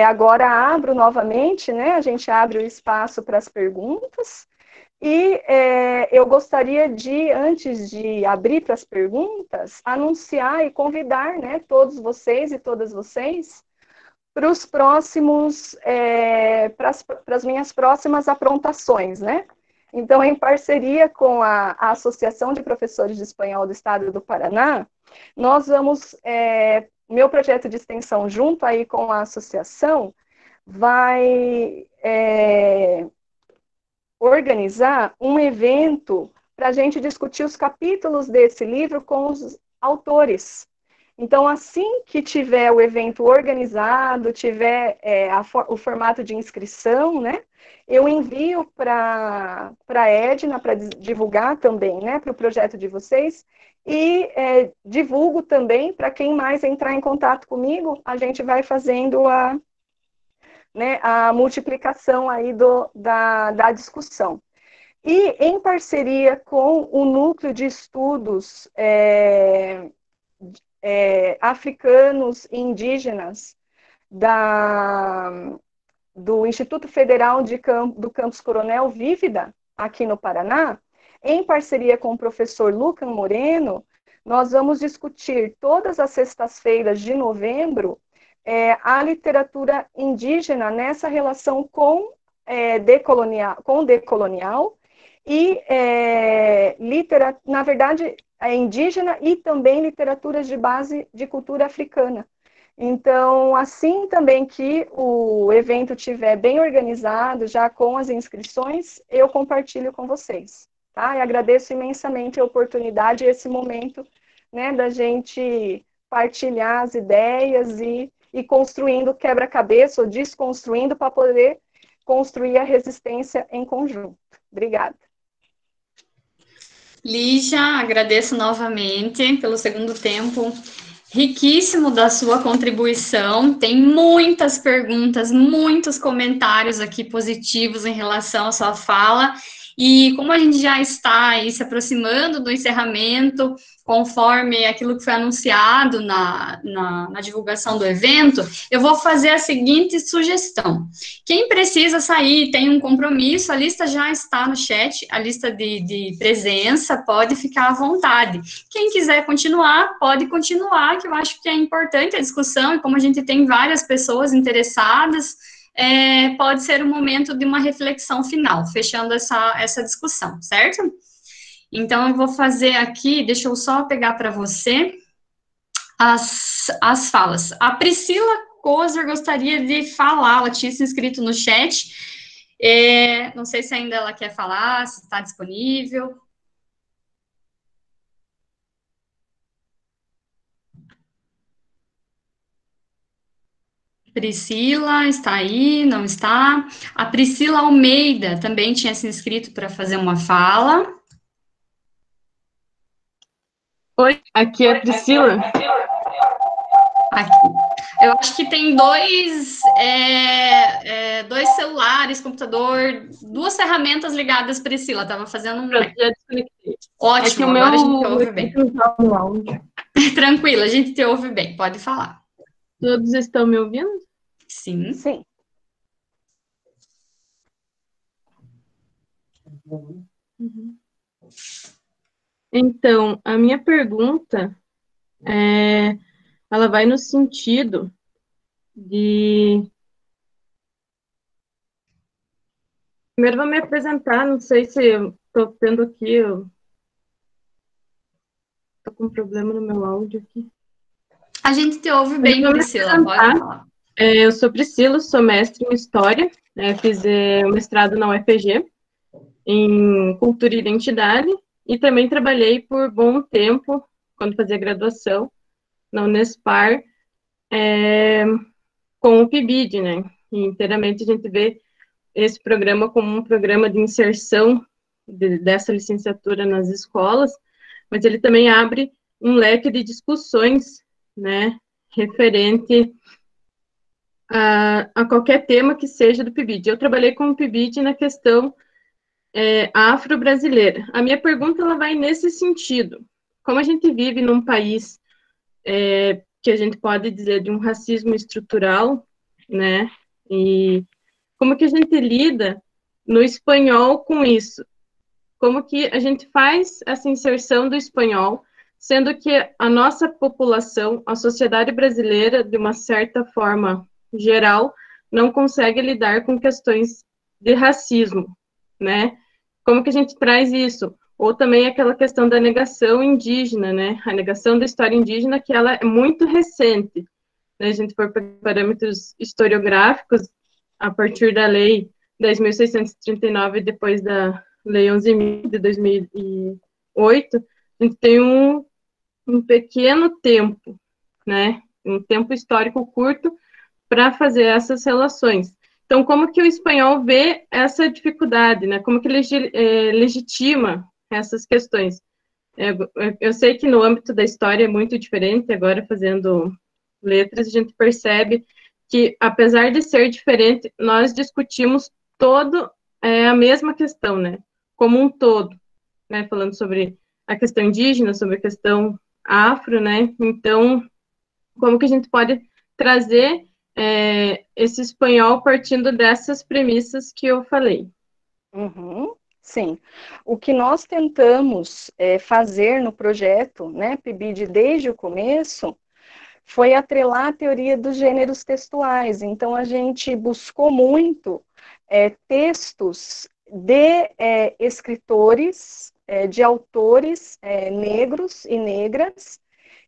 Agora abro novamente, né, a gente abre o espaço para as perguntas, e eu gostaria de, antes de abrir para as perguntas, anunciar e convidar, né, todos vocês e todas vocês para os próximos, para as minhas próximas aprontações, né? Então, em parceria com a Associação de Professores de Espanhol do Estado do Paraná, nós vamos, meu projeto de extensão junto aí com a associação, vai organizar um evento para a gente discutir os capítulos desse livro com os autores. Então, assim que tiver o evento organizado, tiver o formato de inscrição, né, eu envio para a Edna para divulgar também, né, para o projeto de vocês, e divulgo também para quem mais entrar em contato comigo, a gente vai fazendo a multiplicação aí da discussão. E em parceria com o Núcleo de Estudos Africanos e Indígenas do Instituto Federal do Campus Coronel Vívida, aqui no Paraná, em parceria com o professor Lucan Moreno, nós vamos discutir todas as sextas-feiras de novembro a literatura indígena nessa relação com decolonial e, na verdade, indígena e também literaturas de base de cultura africana. Então, assim também que o evento estiver bem organizado, já com as inscrições, eu compartilho com vocês, tá? E agradeço imensamente a oportunidade e esse momento, né, da gente partilhar as ideias e construindo quebra-cabeça ou desconstruindo para poder construir a resistência em conjunto. Obrigada.
Lígia, agradeço novamente pelo segundo tempo riquíssimo da sua contribuição. Tem muitas perguntas, muitos comentários aqui positivos em relação à sua fala. E como a gente já está aí se aproximando do encerramento, conforme aquilo que foi anunciado na divulgação do evento, eu vou fazer a seguinte sugestão. Quem precisa sair, tem um compromisso, a lista já está no chat, a lista de presença, pode ficar à vontade. Quem quiser continuar, pode continuar, que eu acho que é importante a discussão, e como a gente tem várias pessoas interessadas, pode ser um momento de uma reflexão final, fechando essa discussão, certo? Então, eu vou fazer aqui, deixa eu só pegar para você as falas. A Priscila Kozer gostaria de falar, ela tinha se inscrito no chat, não sei se ainda ela quer falar, se está disponível. Priscila, está aí? Não está? A Priscila Almeida também tinha se inscrito para fazer uma fala.
Oi, aqui é a Priscila.
Aqui. Eu acho que tem dois celulares, computador, duas ferramentas ligadas, Priscila. Estava fazendo um...
Já desconectei.
Ótimo, agora a gente te ouve bem. Tranquila, a gente te ouve bem, pode falar.
Todos estão me ouvindo?
Sim.
Sim.
Uhum. Então, a minha pergunta, ela vai no sentido de... Primeiro vou me apresentar, não sei se eu estou tendo aqui, eu estou com um problema no meu áudio aqui.
A gente te ouve bem, Priscila, pode falar.
Eu sou Priscila, sou mestre em História, fiz o mestrado na UFG, em Cultura e Identidade, e também trabalhei por bom tempo, quando fazia graduação, na Unespar, com o PIBID, né? E inteiramente a gente vê esse programa como um programa de inserção dessa licenciatura nas escolas, mas ele também abre um leque de discussões, né, referente a qualquer tema que seja do PIBID. Eu trabalhei com o PIBID na questão afro-brasileira. A minha pergunta ela vai nesse sentido. Como a gente vive num país que a gente pode dizer de um racismo estrutural, né, e como que a gente lida no espanhol com isso? Como que a gente faz essa inserção do espanhol, sendo que a nossa população, a sociedade brasileira, de uma certa forma geral, não consegue lidar com questões de racismo, né? Como que a gente traz isso? Ou também aquela questão da negação indígena, né? A negação da história indígena, que ela é muito recente, né? A gente for para parâmetros historiográficos, a partir da lei 10.639, depois da Lei 11.000 de 2008, a gente tem um pequeno tempo, né? Um tempo histórico curto para fazer essas relações. Então, como que o espanhol vê essa dificuldade, né? Como que ele legitima essas questões? Eu sei que no âmbito da história é muito diferente, agora fazendo letras, a gente percebe que, apesar de ser diferente, nós discutimos a mesma questão, né? Como um todo, né? Falando sobre a questão indígena, sobre a questão afro, né? Então, como que a gente pode trazer esse espanhol partindo dessas premissas que eu falei?
Sim. O que nós tentamos fazer no projeto, né, PIBID, desde o começo, foi atrelar a teoria dos gêneros textuais. Então, a gente buscou muito textos de escritores, de autores negros e negras,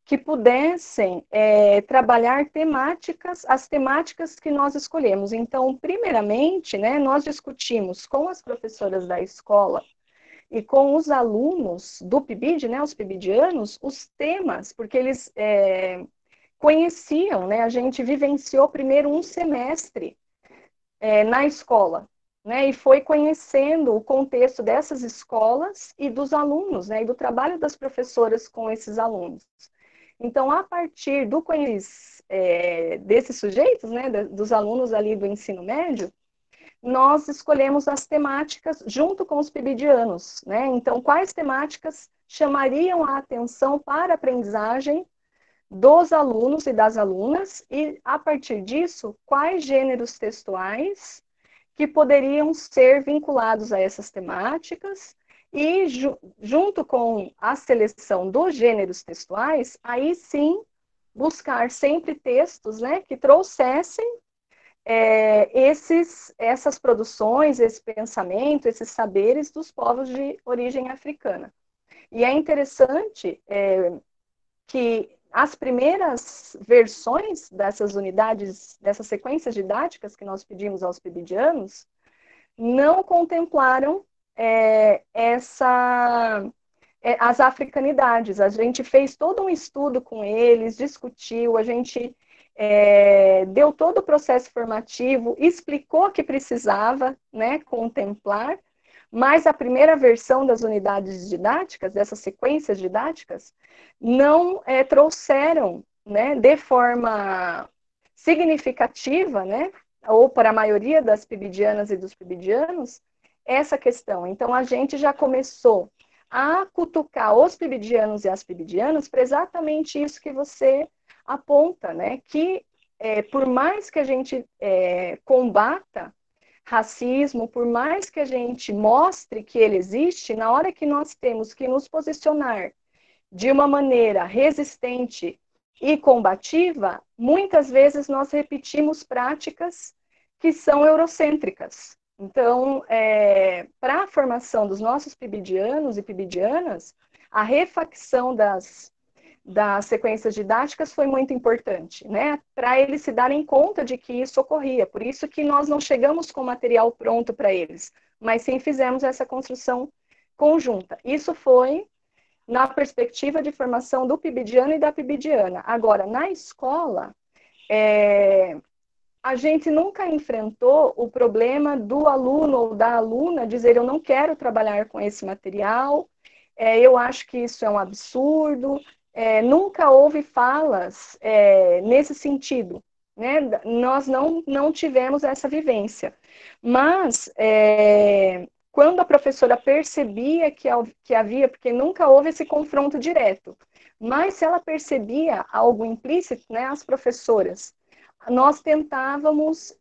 que pudessem trabalhar as temáticas que nós escolhemos. Então, primeiramente, né, nós discutimos com as professoras da escola e com os alunos do PIBID, né, os pibidianos, os temas, porque eles conheciam, né, a gente vivenciou primeiro um semestre na escola, né, e foi conhecendo o contexto dessas escolas e dos alunos, né, e do trabalho das professoras com esses alunos. Então, a partir do conhecimento desses sujeitos, né, dos alunos ali do ensino médio, nós escolhemos as temáticas junto com os pibidianos, né? Então, quais temáticas chamariam a atenção para a aprendizagem dos alunos e das alunas, e, a partir disso, quais gêneros textuais que poderiam ser vinculados a essas temáticas, e junto com a seleção dos gêneros textuais, aí sim, buscar sempre textos, né, que trouxessem essas produções, esse pensamento, esses saberes dos povos de origem africana. E é interessante que as primeiras versões dessas unidades, dessas sequências didáticas que nós pedimos aos pibidianos, não contemplaram as africanidades. A gente fez todo um estudo com eles, discutiu, a gente deu todo o processo formativo, explicou que precisava, né, contemplar, mas a primeira versão das unidades didáticas, dessas sequências didáticas, não trouxeram, né, de forma significativa, né, ou para a maioria das pibidianas e dos pibidianos, essa questão. Então, a gente já começou a cutucar os pibidianos e as pibidianas para exatamente isso que você aponta, né, que por mais que a gente combata racismo, por mais que a gente mostre que ele existe, na hora que nós temos que nos posicionar de uma maneira resistente e combativa, muitas vezes nós repetimos práticas que são eurocêntricas. Então, para a formação dos nossos pibidianos e pibidianas, a refacção das sequências didáticas foi muito importante, né? Para eles se darem conta de que isso ocorria. Por isso que nós não chegamos com material pronto para eles, mas sim fizemos essa construção conjunta. Isso foi na perspectiva de formação do pibidiano e da pibidiana. Agora, na escola, a gente nunca enfrentou o problema do aluno ou da aluna dizer: eu não quero trabalhar com esse material, eu acho que isso é um absurdo. Nunca houve falas nesse sentido, né? Nós não tivemos essa vivência. Mas, quando a professora percebia que havia, porque nunca houve esse confronto direto, mas se ela percebia algo implícito, né, as professoras, nós tentávamos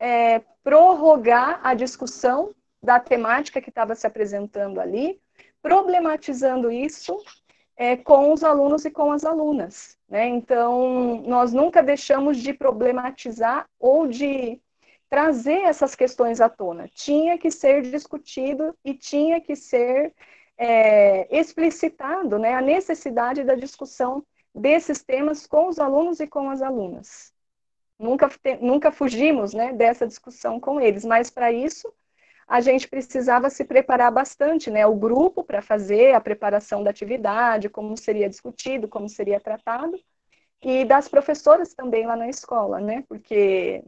prorrogar a discussão da temática que estava se apresentando ali, problematizando isso com os alunos e com as alunas, né? Então, nós nunca deixamos de problematizar ou de trazer essas questões à tona. Tinha que ser discutido e tinha que ser explicitado, né, a necessidade da discussão desses temas com os alunos e com as alunas. Nunca fugimos, né, dessa discussão com eles, mas para isso a gente precisava se preparar bastante, né? O grupo para fazer a preparação da atividade, como seria discutido, como seria tratado, e das professoras também lá na escola, né? Porque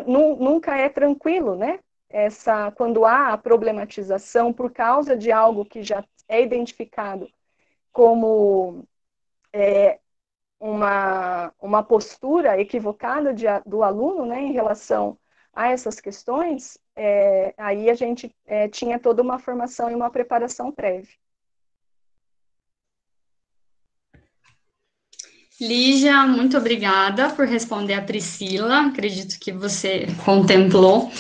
nunca é tranquilo, né? Quando há a problematização por causa de algo que já é identificado como uma postura equivocada do aluno, né, em relação a essas questões, aí a gente tinha toda uma formação e uma preparação prévia.
Lígia, muito obrigada por responder a Priscila. Acredito que você contemplou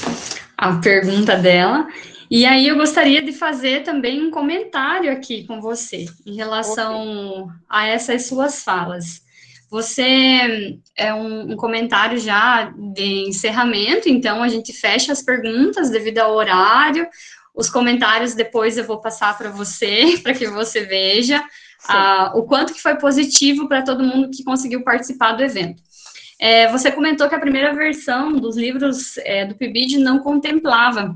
a pergunta dela. E aí eu gostaria de fazer também um comentário aqui com você, em relação a essas suas falas. Você é um comentário já de encerramento, então a gente fecha as perguntas devido ao horário. Os comentários depois eu vou passar para você, para que você veja o quanto que foi positivo para todo mundo que conseguiu participar do evento. Você comentou que a primeira versão dos livros do PIBID não contemplava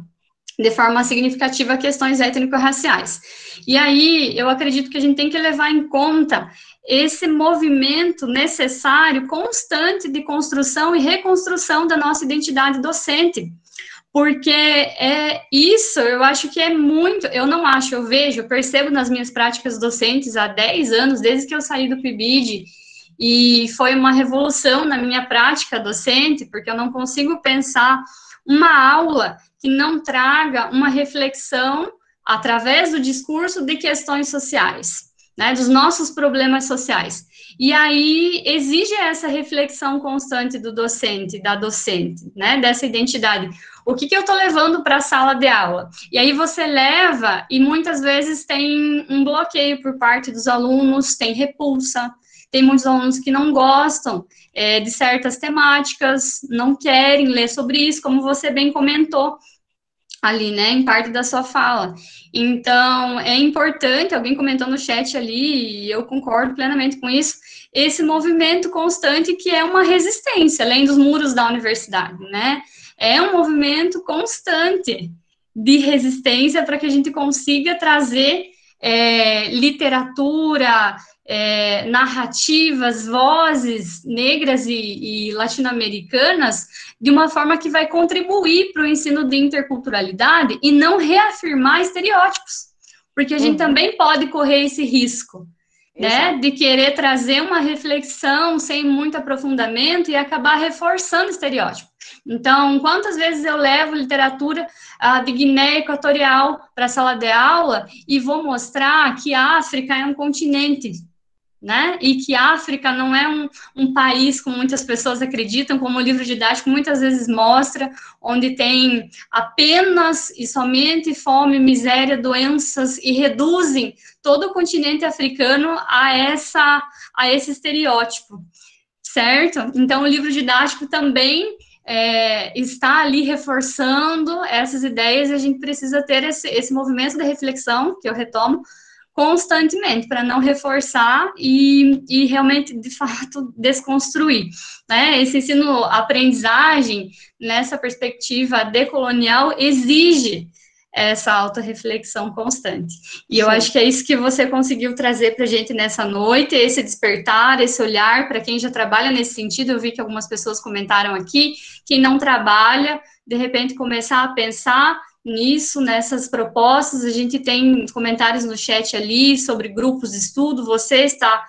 de forma significativa questões étnico-raciais. E aí, eu acredito que a gente tem que levar em conta esse movimento necessário, constante de construção e reconstrução da nossa identidade docente. Porque isso, eu acho que é muito, eu vejo, eu percebo nas minhas práticas docentes há 10 anos, desde que eu saí do PIBID, e foi uma revolução na minha prática docente, porque eu não consigo pensar uma aula que não traga uma reflexão através do discurso de questões sociais, né, dos nossos problemas sociais. E aí exige essa reflexão constante do docente, da docente, né, dessa identidade. O que eu estou levando para a sala de aula? E aí você leva, e muitas vezes tem um bloqueio por parte dos alunos, tem repulsa, tem muitos alunos que não gostam de certas temáticas, não querem ler sobre isso, como você bem comentou ali, né, em parte da sua fala. Então, é importante, alguém comentou no chat ali, e eu concordo plenamente com isso, esse movimento constante que é uma resistência, além dos muros da universidade, né? É um movimento constante de resistência para que a gente consiga trazer literatura, narrativas, vozes negras e latino-americanas de uma forma que vai contribuir para o ensino de interculturalidade e não reafirmar estereótipos, porque a gente também pode correr esse risco, né, de querer trazer uma reflexão sem muito aprofundamento e acabar reforçando estereótipo. Então, quantas vezes eu levo literatura de Guiné Equatorial para a sala de aula e vou mostrar que a África é um continente, né? E que a África não é um país, como muitas pessoas acreditam, como o livro didático muitas vezes mostra, onde tem apenas e somente fome, miséria, doenças, e reduzem todo o continente africano a esse estereótipo, certo? Então, o livro didático também está ali reforçando essas ideias, e a gente precisa ter esse movimento de reflexão, que eu retomo, constantemente, para não reforçar e realmente, de fato, desconstruir, né? Esse ensino-aprendizagem, nessa perspectiva decolonial, exige essa autorreflexão constante. E eu acho que é isso que você conseguiu trazer para a gente nessa noite, esse despertar, esse olhar para quem já trabalha nesse sentido. Eu vi que algumas pessoas comentaram aqui, quem não trabalha, de repente começar a pensar nisso, nessas propostas. A gente tem comentários no chat ali sobre grupos de estudo, você está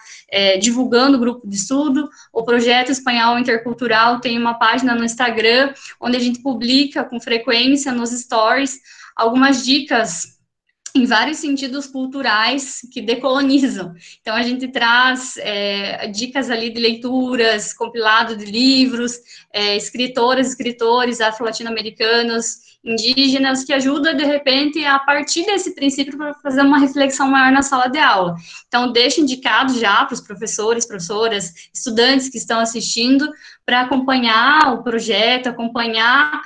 divulgando o grupo de estudo, o Projeto Espanhol Intercultural tem uma página no Instagram, onde a gente publica com frequência nos stories algumas dicas em vários sentidos culturais que decolonizam. Então, a gente traz dicas ali de leituras, compilado de livros, escritores afro-latino-americanos, indígenas, que ajudam, de repente, a partir desse princípio, para fazer uma reflexão maior na sala de aula. Então, deixo indicado já para os professores, professoras, estudantes que estão assistindo, para acompanhar o projeto, acompanhar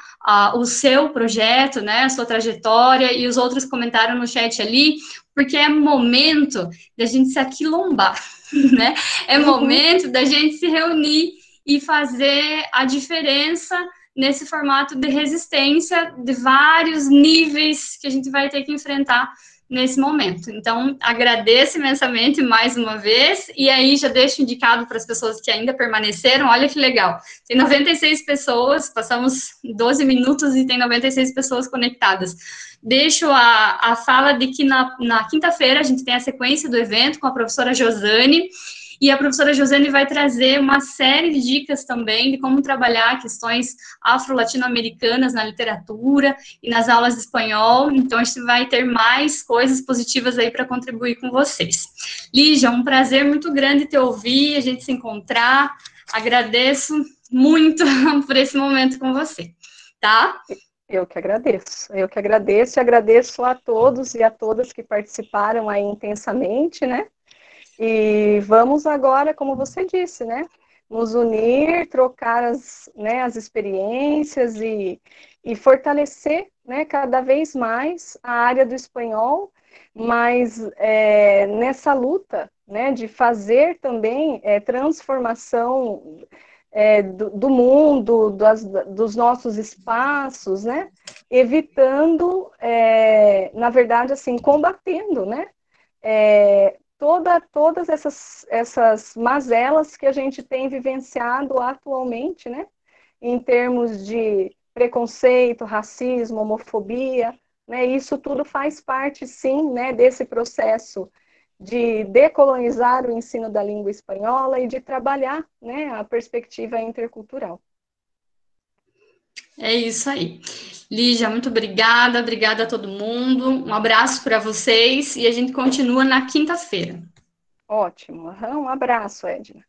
o seu projeto, né, a sua trajetória, e os outros comentaram no chat ali, porque é momento da gente se aquilombar, né? É momento da gente se reunir e fazer a diferença nesse formato de resistência de vários níveis que a gente vai ter que enfrentar nesse momento. Então, agradeço imensamente mais uma vez, e aí já deixo indicado para as pessoas que ainda permaneceram, olha que legal, tem 96 pessoas, passamos 12 minutos e tem 96 pessoas conectadas. Deixo a fala de que na quinta-feira a gente tem a sequência do evento com a professora Josane, e a professora Josane vai trazer uma série de dicas também de como trabalhar questões afro-latino-americanas na literatura e nas aulas de espanhol. Então, a gente vai ter mais coisas positivas aí para contribuir com vocês. Lígia, um prazer muito grande te ouvir, a gente se encontrar. Agradeço muito por esse momento com você, tá?
Eu que agradeço e agradeço a todos e a todas que participaram aí intensamente, né? E vamos agora, como você disse, né, nos unir, trocar as experiências e fortalecer, né, cada vez mais a área do espanhol, mas nessa luta, né, de fazer também transformação do mundo, dos nossos espaços, né, evitando, na verdade, assim, combatendo, né, todas essas mazelas que a gente tem vivenciado atualmente, né, em termos de preconceito, racismo, homofobia, né, isso tudo faz parte, sim, né, desse processo de decolonizar o ensino da língua espanhola e de trabalhar, né, a perspectiva intercultural.
É isso aí. Lígia, muito obrigada a todo mundo, um abraço para vocês e a gente continua na quinta-feira.
Ótimo, um abraço, Edna.